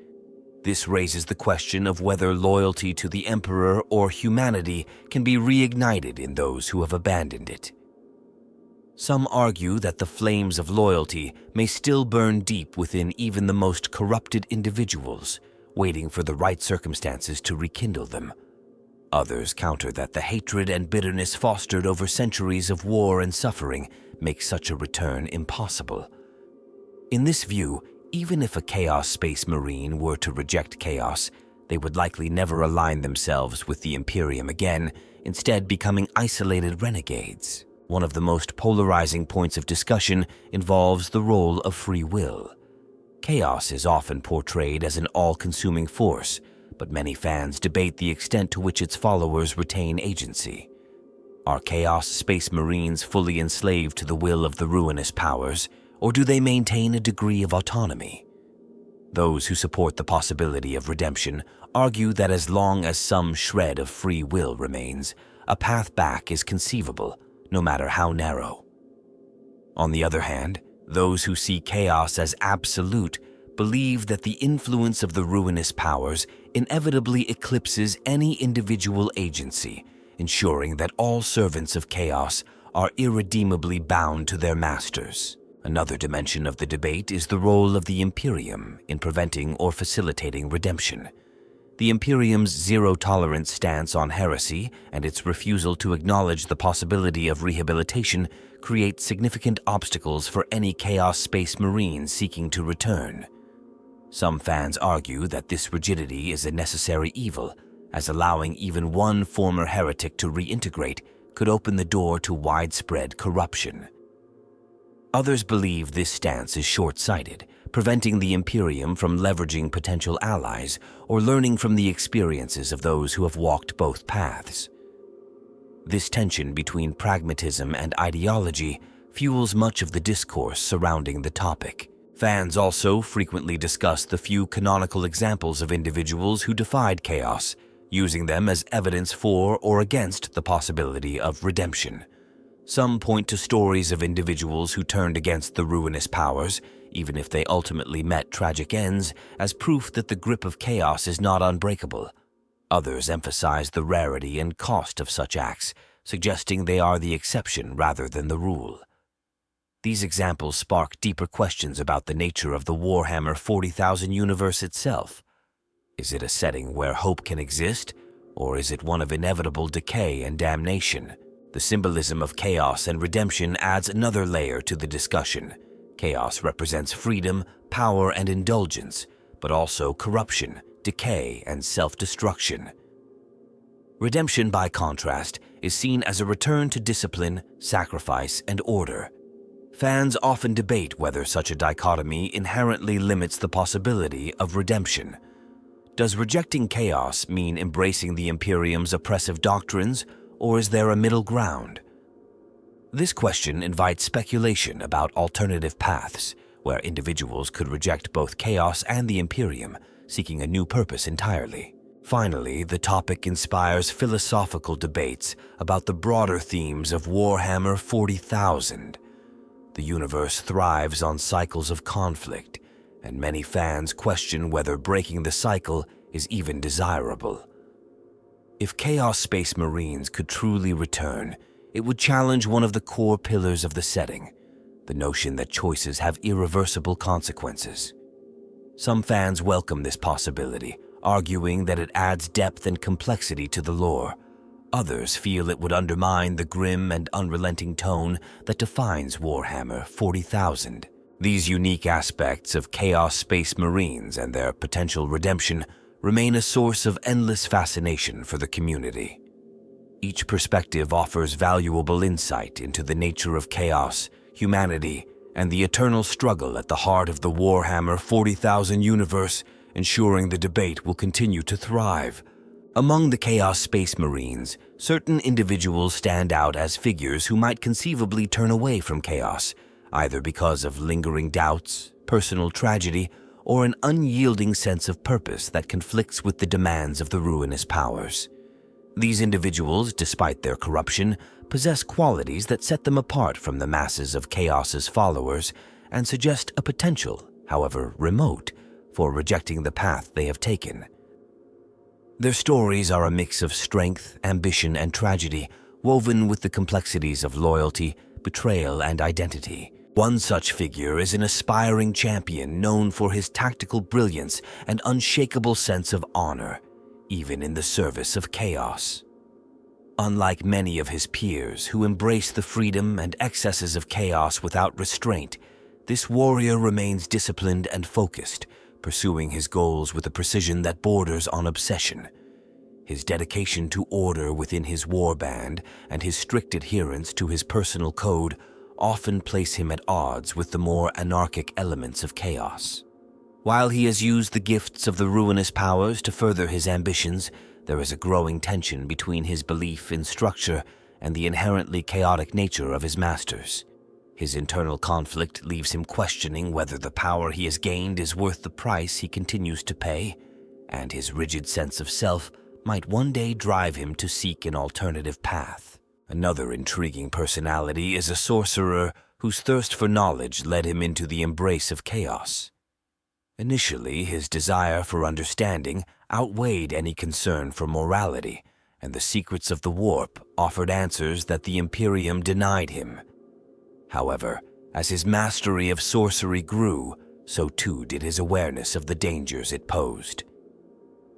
This raises the question of whether loyalty to the Emperor or humanity can be reignited in those who have abandoned it. Some argue that the flames of loyalty may still burn deep within even the most corrupted individuals, waiting for the right circumstances to rekindle them. Others counter that the hatred and bitterness fostered over centuries of war and suffering make such a return impossible. In this view, even if a Chaos Space Marine were to reject Chaos, they would likely never align themselves with the Imperium again, instead becoming isolated renegades. One of the most polarizing points of discussion involves the role of free will. Chaos is often portrayed as an all-consuming force, but many fans debate the extent to which its followers retain agency. Are Chaos Space Marines fully enslaved to the will of the ruinous powers, or do they maintain a degree of autonomy? Those who support the possibility of redemption argue that as long as some shred of free will remains, a path back is conceivable, no matter how narrow. On the other hand, those who see Chaos as absolute believe that the influence of the ruinous powers inevitably eclipses any individual agency, ensuring that all servants of Chaos are irredeemably bound to their masters. Another dimension of the debate is the role of the Imperium in preventing or facilitating redemption. The Imperium's zero-tolerance stance on heresy and its refusal to acknowledge the possibility of rehabilitation create significant obstacles for any Chaos Space Marine seeking to return. Some fans argue that this rigidity is a necessary evil, as allowing even one former heretic to reintegrate could open the door to widespread corruption. Others believe this stance is short-sighted, preventing the Imperium from leveraging potential allies or learning from the experiences of those who have walked both paths. This tension between pragmatism and ideology fuels much of the discourse surrounding the topic. Fans also frequently discuss the few canonical examples of individuals who defied Chaos, using them as evidence for or against the possibility of redemption. Some point to stories of individuals who turned against the ruinous powers, even if they ultimately met tragic ends, as proof that the grip of Chaos is not unbreakable. Others emphasize the rarity and cost of such acts, suggesting they are the exception rather than the rule. These examples spark deeper questions about the nature of the Warhammer 40,000 universe itself. Is it a setting where hope can exist, or is it one of inevitable decay and damnation? The symbolism of chaos and redemption adds another layer to the discussion. Chaos represents freedom, power, and indulgence, but also corruption, decay, and self-destruction. Redemption, by contrast, is seen as a return to discipline, sacrifice, and order. Fans often debate whether such a dichotomy inherently limits the possibility of redemption. Does rejecting chaos mean embracing the Imperium's oppressive doctrines, or is there a middle ground? This question invites speculation about alternative paths, where individuals could reject both chaos and the Imperium, seeking a new purpose entirely. Finally, the topic inspires philosophical debates about the broader themes of Warhammer 40,000. The universe thrives on cycles of conflict, and many fans question whether breaking the cycle is even desirable. If Chaos Space Marines could truly return, it would challenge one of the core pillars of the setting, the notion that choices have irreversible consequences. Some fans welcome this possibility, arguing that it adds depth and complexity to the lore. Others feel it would undermine the grim and unrelenting tone that defines Warhammer 40,000. These unique aspects of Chaos Space Marines and their potential redemption remain a source of endless fascination for the community. Each perspective offers valuable insight into the nature of chaos, humanity, and the eternal struggle at the heart of the Warhammer 40,000 universe, ensuring the debate will continue to thrive. Among the Chaos Space Marines, Certain individuals stand out as figures who might conceivably turn away from chaos, either because of lingering doubts, personal tragedy, or an unyielding sense of purpose that conflicts with the demands of the ruinous powers. These individuals, despite their corruption, possess qualities that set them apart from the masses of chaos's followers and suggest a potential, however remote, for rejecting the path they have taken. Their stories are a mix of strength, ambition, and tragedy, woven with the complexities of loyalty, betrayal, and identity. One such figure is an aspiring champion known for his tactical brilliance and unshakable sense of honor, even in the service of chaos. Unlike many of his peers who embrace the freedom and excesses of chaos without restraint, this warrior remains disciplined and focused, pursuing his goals with a precision that borders on obsession. His dedication to order within his warband and his strict adherence to his personal code often place him at odds with the more anarchic elements of chaos. While he has used the gifts of the ruinous powers to further his ambitions, there is a growing tension between his belief in structure and the inherently chaotic nature of his masters. His internal conflict leaves him questioning whether the power he has gained is worth the price he continues to pay, and his rigid sense of self might one day drive him to seek an alternative path. Another intriguing personality is a sorcerer whose thirst for knowledge led him into the embrace of chaos. Initially, his desire for understanding outweighed any concern for morality, and the secrets of the warp offered answers that the Imperium denied him. However, as his mastery of sorcery grew, so too did his awareness of the dangers it posed.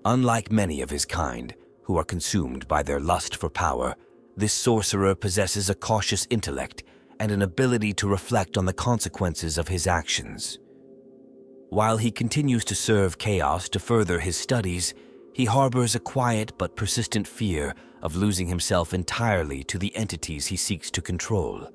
Unlike many of his kind, who are consumed by their lust for power, this sorcerer possesses a cautious intellect and an ability to reflect on the consequences of his actions. While he continues to serve chaos to further his studies, he harbors a quiet but persistent fear of losing himself entirely to the entities he seeks to control.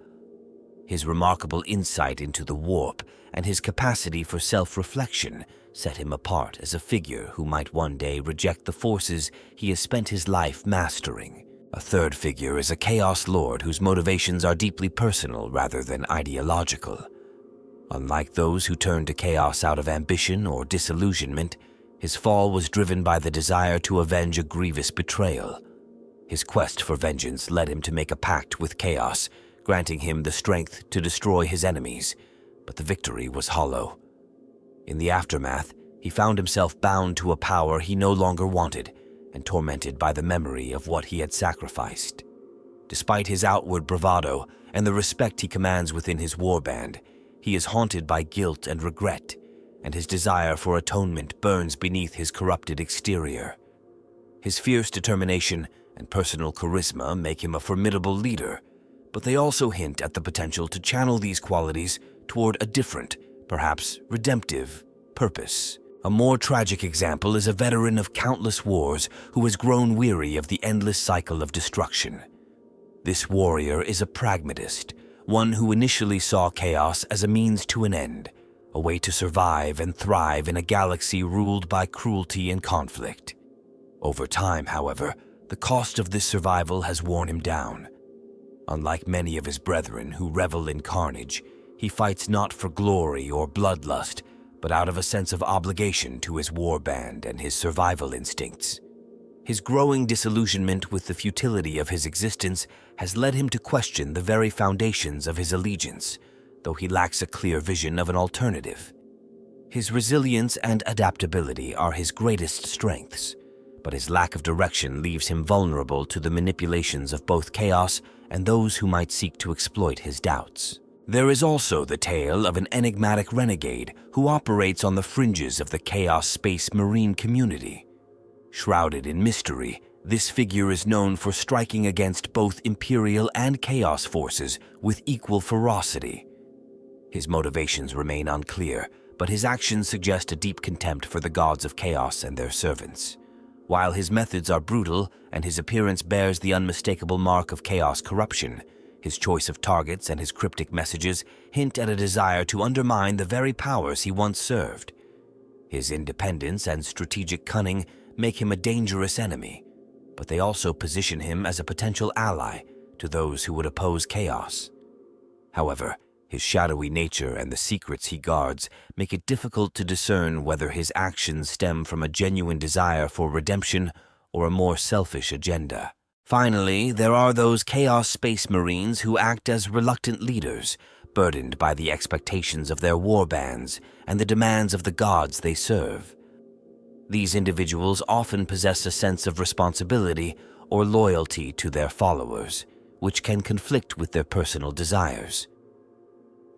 His remarkable insight into the warp and his capacity for self-reflection set him apart as a figure who might one day reject the forces he has spent his life mastering. A third figure is a Chaos Lord whose motivations are deeply personal rather than ideological. Unlike those who turn to chaos out of ambition or disillusionment, his fall was driven by the desire to avenge a grievous betrayal. His quest for vengeance led him to make a pact with chaos, granting him the strength to destroy his enemies, but the victory was hollow. In the aftermath, he found himself bound to a power he no longer wanted and tormented by the memory of what he had sacrificed. Despite his outward bravado and the respect he commands within his warband, he is haunted by guilt and regret, and his desire for atonement burns beneath his corrupted exterior. His fierce determination and personal charisma make him a formidable leader, but they also hint at the potential to channel these qualities toward a different, perhaps redemptive, purpose. A more tragic example is a veteran of countless wars who has grown weary of the endless cycle of destruction. This warrior is a pragmatist, one who initially saw chaos as a means to an end, a way to survive and thrive in a galaxy ruled by cruelty and conflict. Over time, however, the cost of this survival has worn him down. Unlike many of his brethren who revel in carnage, he fights not for glory or bloodlust, but out of a sense of obligation to his warband and his survival instincts. His growing disillusionment with the futility of his existence has led him to question the very foundations of his allegiance, though he lacks a clear vision of an alternative. His resilience and adaptability are his greatest strengths, but his lack of direction leaves him vulnerable to the manipulations of both chaos and those who might seek to exploit his doubts. There is also the tale of an enigmatic renegade who operates on the fringes of the Chaos Space Marine community. Shrouded in mystery, this figure is known for striking against both Imperial and Chaos forces with equal ferocity. His motivations remain unclear, but his actions suggest a deep contempt for the gods of Chaos and their servants. While his methods are brutal and his appearance bears the unmistakable mark of Chaos corruption, his choice of targets and his cryptic messages hint at a desire to undermine the very powers he once served. His independence and strategic cunning make him a dangerous enemy, but they also position him as a potential ally to those who would oppose chaos. However, his shadowy nature and the secrets he guards make it difficult to discern whether his actions stem from a genuine desire for redemption or a more selfish agenda. Finally, there are those Chaos Space Marines who act as reluctant leaders, burdened by the expectations of their warbands and the demands of the gods they serve. These individuals often possess a sense of responsibility or loyalty to their followers, which can conflict with their personal desires.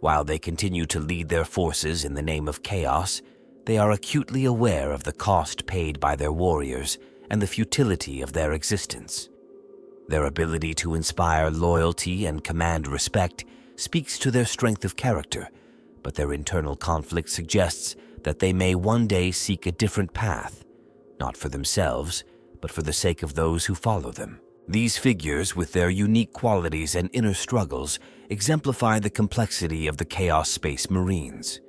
While they continue to lead their forces in the name of chaos, they are acutely aware of the cost paid by their warriors and the futility of their existence. Their ability to inspire loyalty and command respect speaks to their strength of character, but their internal conflict suggests that they may one day seek a different path, not for themselves, but for the sake of those who follow them. These figures, with their unique qualities and inner struggles, exemplify the complexity of the Chaos Space Marines.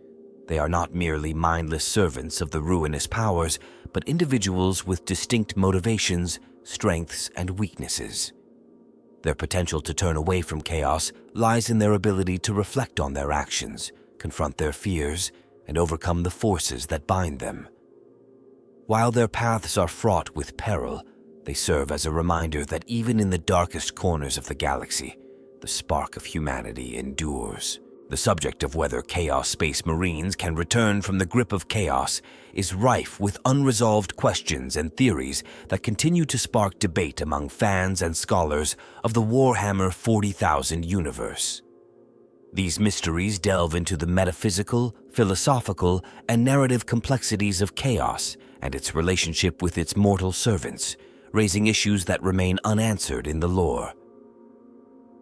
They are not merely mindless servants of the ruinous powers, but individuals with distinct motivations, strengths, and weaknesses. Their potential to turn away from chaos lies in their ability to reflect on their actions, confront their fears, and overcome the forces that bind them. While their paths are fraught with peril, they serve as a reminder that even in the darkest corners of the galaxy, the spark of humanity endures. The subject of whether Chaos Space Marines can return from the grip of chaos is rife with unresolved questions and theories that continue to spark debate among fans and scholars of the Warhammer 40,000 universe. These mysteries delve into the metaphysical, philosophical, and narrative complexities of chaos and its relationship with its mortal servants, raising issues that remain unanswered in the lore.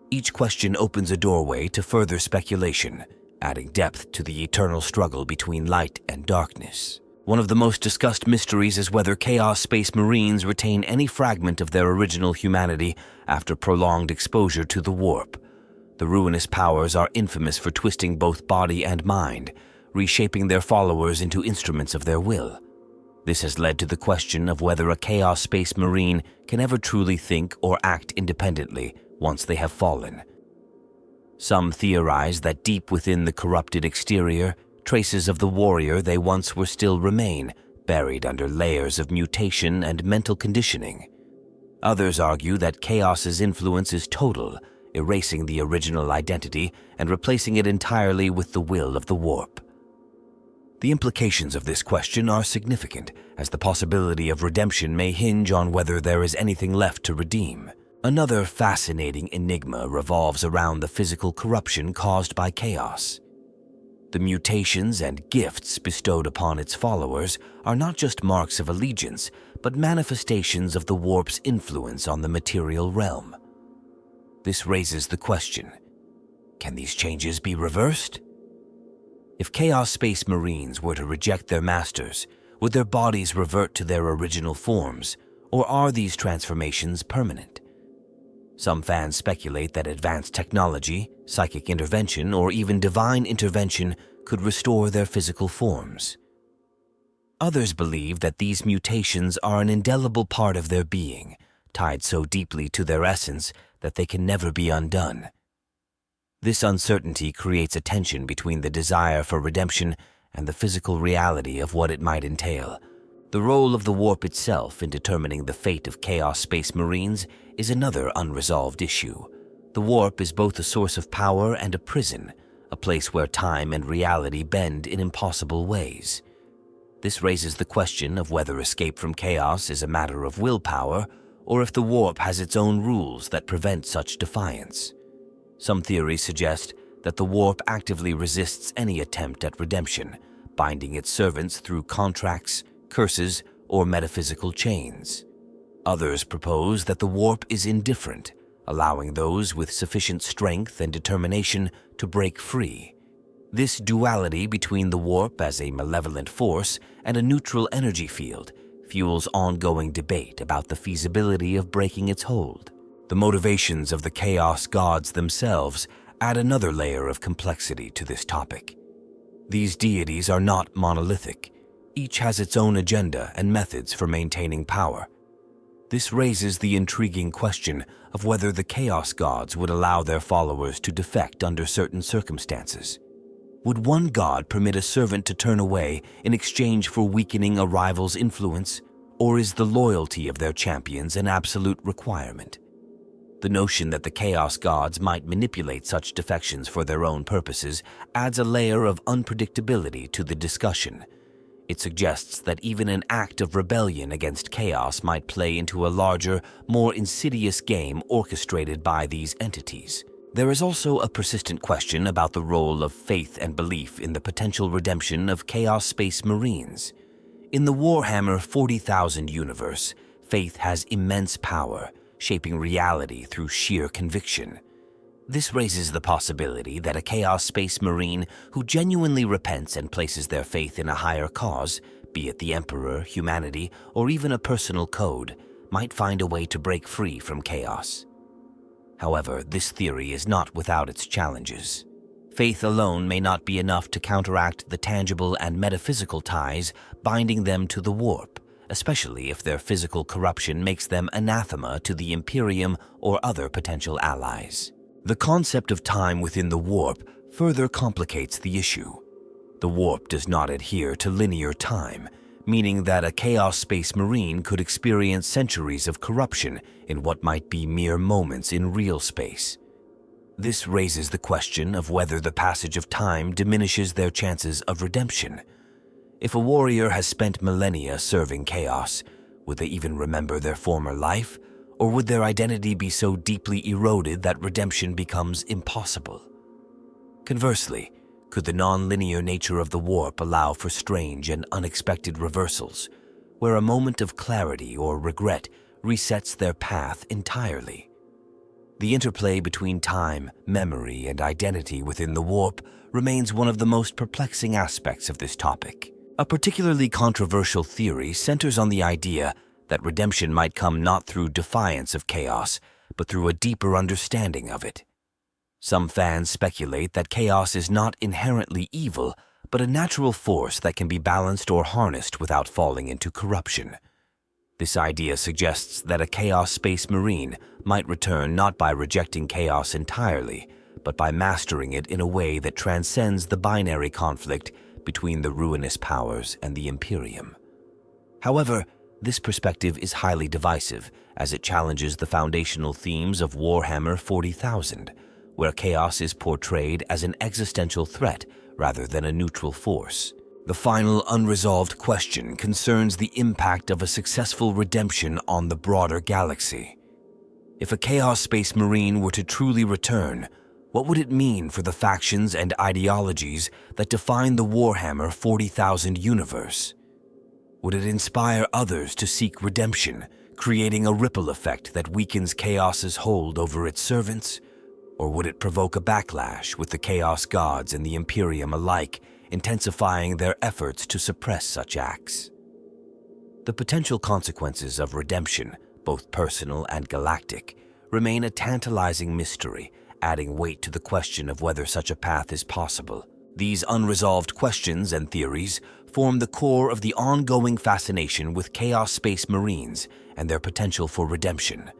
Each question opens a doorway to further speculation, adding depth to the eternal struggle between light and darkness. One of the most discussed mysteries is whether Chaos Space Marines retain any fragment of their original humanity after prolonged exposure to the warp. The ruinous powers are infamous for twisting both body and mind, reshaping their followers into instruments of their will. This has led to the question of whether a Chaos Space Marine can ever truly think or act independently once they have fallen. Some theorize that deep within the corrupted exterior, traces of the warrior they once were still remain, buried under layers of mutation and mental conditioning. Others argue that Chaos's influence is total, erasing the original identity and replacing it entirely with the will of the warp. The implications of this question are significant, as the possibility of redemption may hinge on whether there is anything left to redeem. Another fascinating enigma revolves around the physical corruption caused by chaos. The mutations and gifts bestowed upon its followers are not just marks of allegiance, but manifestations of the warp's influence on the material realm. This raises the question, can these changes be reversed? If Chaos Space Marines were to reject their masters, would their bodies revert to their original forms, or are these transformations permanent? Some fans speculate that advanced technology, psychic intervention, or even divine intervention could restore their physical forms. Others believe that these mutations are an indelible part of their being, tied so deeply to their essence that they can never be undone. This uncertainty creates a tension between the desire for redemption and the physical reality of what it might entail. The role of the warp itself in determining the fate of Chaos Space Marines is another unresolved issue. The warp is both a source of power and a prison, a place where time and reality bend in impossible ways. This raises the question of whether escape from chaos is a matter of willpower, or if the warp has its own rules that prevent such defiance. Some theories suggest that the warp actively resists any attempt at redemption, binding its servants through contracts, curses, or metaphysical chains. Others propose that the warp is indifferent, allowing those with sufficient strength and determination to break free. This duality between the warp as a malevolent force and a neutral energy field fuels ongoing debate about the feasibility of breaking its hold. The motivations of the chaos gods themselves add another layer of complexity to this topic. These deities are not monolithic. Each has its own agenda and methods for maintaining power. This raises the intriguing question of whether the Chaos Gods would allow their followers to defect under certain circumstances. Would one god permit a servant to turn away in exchange for weakening a rival's influence, or is the loyalty of their champions an absolute requirement? The notion that the Chaos Gods might manipulate such defections for their own purposes adds a layer of unpredictability to the discussion. It suggests that even an act of rebellion against chaos might play into a larger, more insidious game orchestrated by these entities. There is also a persistent question about the role of faith and belief in the potential redemption of Chaos Space Marines. In the Warhammer 40,000 universe, faith has immense power, shaping reality through sheer conviction. This raises the possibility that a Chaos Space Marine who genuinely repents and places their faith in a higher cause, be it the Emperor, humanity, or even a personal code, might find a way to break free from chaos. However, this theory is not without its challenges. Faith alone may not be enough to counteract the tangible and metaphysical ties binding them to the warp, especially if their physical corruption makes them anathema to the Imperium or other potential allies. The concept of time within the warp further complicates the issue. The warp does not adhere to linear time, meaning that a Chaos Space Marine could experience centuries of corruption in what might be mere moments in real space. This raises the question of whether the passage of time diminishes their chances of redemption. If a warrior has spent millennia serving chaos, would they even remember their former life? Or would their identity be so deeply eroded that redemption becomes impossible? Conversely, could the non-linear nature of the warp allow for strange and unexpected reversals, where a moment of clarity or regret resets their path entirely? The interplay between time, memory, and identity within the warp remains one of the most perplexing aspects of this topic. A particularly controversial theory centers on the idea that redemption might come not through defiance of chaos, but through a deeper understanding of it. Some fans speculate that chaos is not inherently evil, but a natural force that can be balanced or harnessed without falling into corruption. This idea suggests that a Chaos Space Marine might return not by rejecting chaos entirely, but by mastering it in a way that transcends the binary conflict between the ruinous powers and the Imperium. However, this perspective is highly divisive, as it challenges the foundational themes of Warhammer 40,000, where chaos is portrayed as an existential threat rather than a neutral force. The final unresolved question concerns the impact of a successful redemption on the broader galaxy. If a Chaos Space Marine were to truly return, what would it mean for the factions and ideologies that define the Warhammer 40,000 universe? Would it inspire others to seek redemption, creating a ripple effect that weakens Chaos's hold over its servants? Or would it provoke a backlash with the Chaos Gods and the Imperium alike, intensifying their efforts to suppress such acts? The potential consequences of redemption, both personal and galactic, remain a tantalizing mystery, adding weight to the question of whether such a path is possible. These unresolved questions and theories form the core of the ongoing fascination with Chaos Space Marines and their potential for redemption.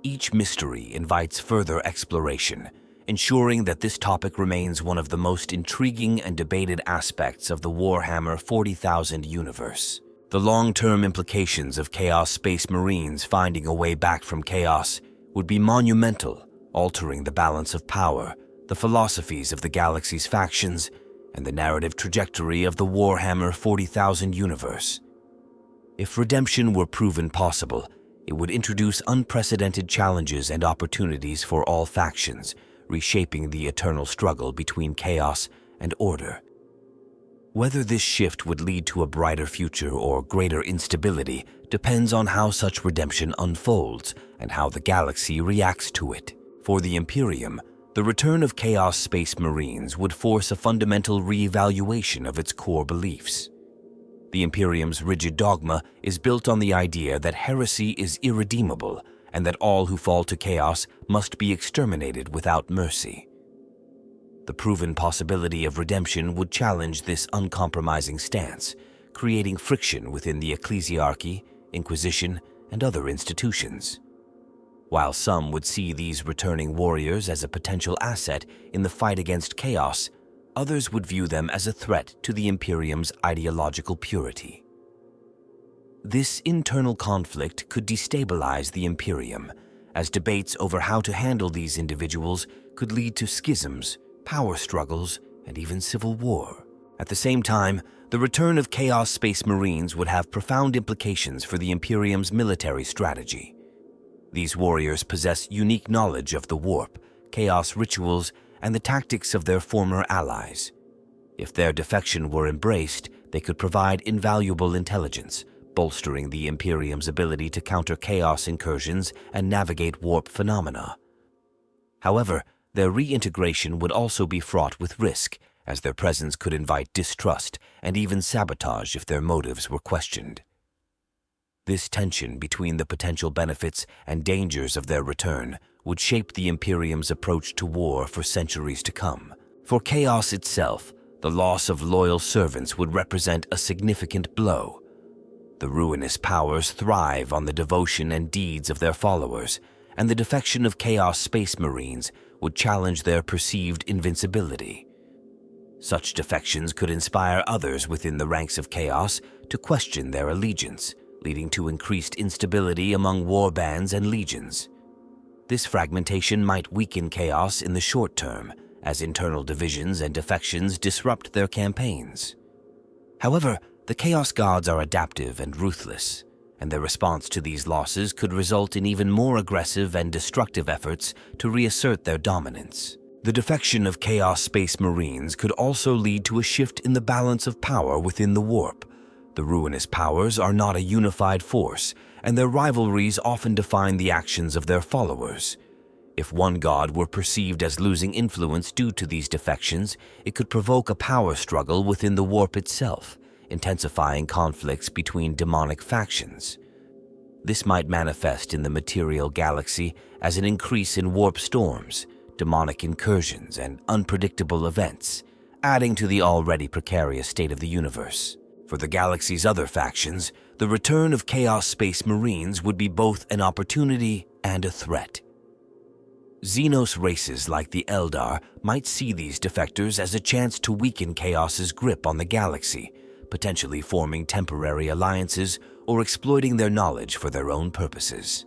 Each mystery invites further exploration, ensuring that this topic remains one of the most intriguing and debated aspects of the Warhammer 40,000 universe. The long-term implications of Chaos Space Marines finding a way back from chaos would be monumental, altering the balance of power, the philosophies of the galaxy's factions, and the narrative trajectory of the Warhammer 40,000 universe. If redemption were proven possible, it would introduce unprecedented challenges and opportunities for all factions, reshaping the eternal struggle between chaos and order. Whether this shift would lead to a brighter future or greater instability depends on how such redemption unfolds and how the galaxy reacts to it. For the Imperium, the return of Chaos Space Marines would force a fundamental re-evaluation of its core beliefs. The Imperium's rigid dogma is built on the idea that heresy is irredeemable and that all who fall to chaos must be exterminated without mercy. The proven possibility of redemption would challenge this uncompromising stance, creating friction within the ecclesiarchy, Inquisition, and other institutions. While some would see these returning warriors as a potential asset in the fight against chaos, others would view them as a threat to the Imperium's ideological purity. This internal conflict could destabilize the Imperium, as debates over how to handle these individuals could lead to schisms, power struggles, and even civil war. At the same time, the return of Chaos Space Marines would have profound implications for the Imperium's military strategy. These warriors possess unique knowledge of the warp, chaos rituals, and the tactics of their former allies. If their defection were embraced, they could provide invaluable intelligence, bolstering the Imperium's ability to counter chaos incursions and navigate warp phenomena. However, their reintegration would also be fraught with risk, as their presence could invite distrust and even sabotage if their motives were questioned. This tension between the potential benefits and dangers of their return would shape the Imperium's approach to war for centuries to come. For chaos itself, the loss of loyal servants would represent a significant blow. The ruinous powers thrive on the devotion and deeds of their followers, and the defection of Chaos Space Marines would challenge their perceived invincibility. Such defections could inspire others within the ranks of Chaos to question their allegiance, leading to increased instability among warbands and legions. This fragmentation might weaken Chaos in the short term, as internal divisions and defections disrupt their campaigns. However, the Chaos Gods are adaptive and ruthless, and their response to these losses could result in even more aggressive and destructive efforts to reassert their dominance. The defection of Chaos Space Marines could also lead to a shift in the balance of power within the warp. The ruinous powers are not a unified force, and their rivalries often define the actions of their followers. If one god were perceived as losing influence due to these defections, it could provoke a power struggle within the warp itself, intensifying conflicts between demonic factions. This might manifest in the material galaxy as an increase in warp storms, demonic incursions, and unpredictable events, adding to the already precarious state of the universe. For the galaxy's other factions, the return of Chaos Space Marines would be both an opportunity and a threat. Xenos races like the Eldar might see these defectors as a chance to weaken Chaos's grip on the galaxy, potentially forming temporary alliances or exploiting their knowledge for their own purposes.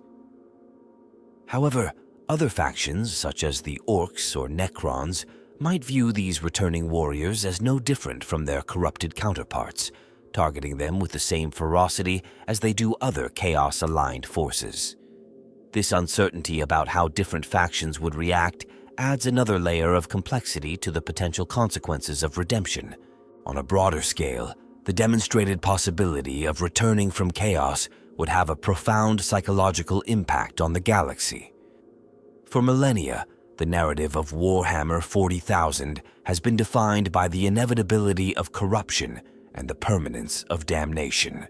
However, other factions, such as the Orcs or Necrons, might view these returning warriors as no different from their corrupted counterparts, targeting them with the same ferocity as they do other Chaos-aligned forces. This uncertainty about how different factions would react adds another layer of complexity to the potential consequences of redemption. On a broader scale, the demonstrated possibility of returning from chaos would have a profound psychological impact on the galaxy. For millennia, the narrative of Warhammer 40,000 has been defined by the inevitability of corruption and the permanence of damnation.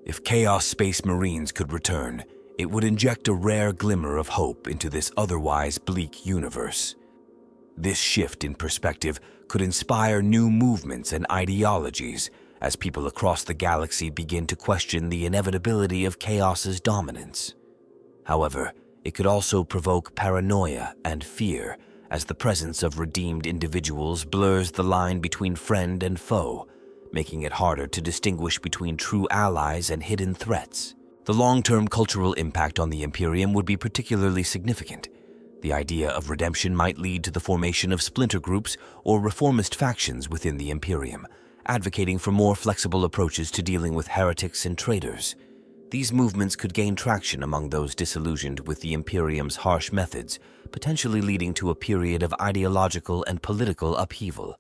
If Chaos Space Marines could return, it would inject a rare glimmer of hope into this otherwise bleak universe. This shift in perspective could inspire new movements and ideologies as people across the galaxy begin to question the inevitability of Chaos's dominance. However, it could also provoke paranoia and fear as the presence of redeemed individuals blurs the line between friend and foe, making it harder to distinguish between true allies and hidden threats. The long-term cultural impact on the Imperium would be particularly significant. The idea of redemption might lead to the formation of splinter groups or reformist factions within the Imperium, advocating for more flexible approaches to dealing with heretics and traitors. These movements could gain traction among those disillusioned with the Imperium's harsh methods, potentially leading to a period of ideological and political upheaval.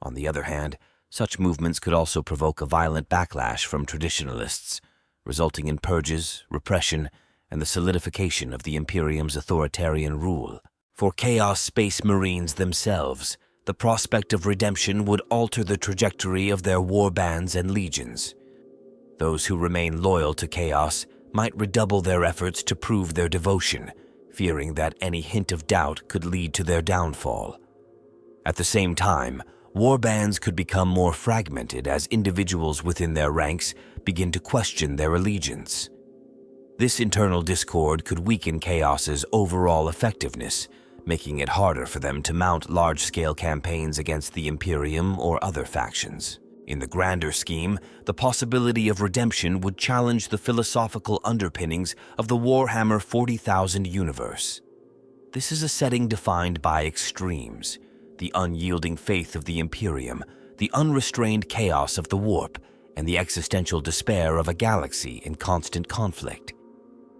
On the other hand, such movements could also provoke a violent backlash from traditionalists, resulting in purges, repression, and the solidification of the Imperium's authoritarian rule. For Chaos Space Marines themselves, the prospect of redemption would alter the trajectory of their warbands and legions. Those who remain loyal to Chaos might redouble their efforts to prove their devotion, fearing that any hint of doubt could lead to their downfall. At the same time, warbands could become more fragmented as individuals within their ranks begin to question their allegiance. This internal discord could weaken Chaos's overall effectiveness, making it harder for them to mount large-scale campaigns against the Imperium or other factions. In the grander scheme, the possibility of redemption would challenge the philosophical underpinnings of the Warhammer 40,000 universe. This is a setting defined by extremes: the unyielding faith of the Imperium, the unrestrained chaos of the warp, and the existential despair of a galaxy in constant conflict.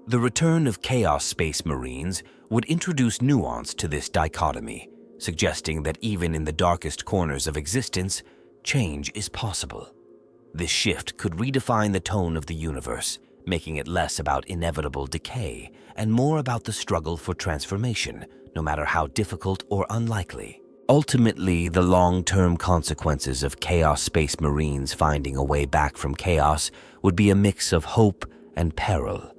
The return of Chaos Space Marines would introduce nuance to this dichotomy, suggesting that even in the darkest corners of existence, change is possible. This shift could redefine the tone of the universe, making it less about inevitable decay and more about the struggle for transformation, no matter how difficult or unlikely. Ultimately, the long-term consequences of Chaos Space Marines finding a way back from chaos would be a mix of hope and peril.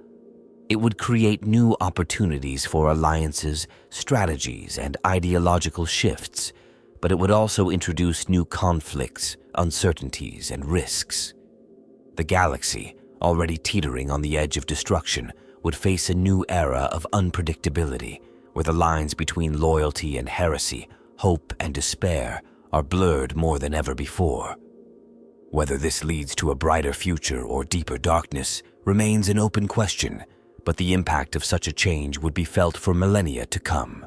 It would create new opportunities for alliances, strategies, and ideological shifts, but it would also introduce new conflicts, uncertainties, and risks. The galaxy, already teetering on the edge of destruction, would face a new era of unpredictability, where the lines between loyalty and heresy, hope and despair, are blurred more than ever before. Whether this leads to a brighter future or deeper darkness remains an open question, but the impact of such a change would be felt for millennia to come.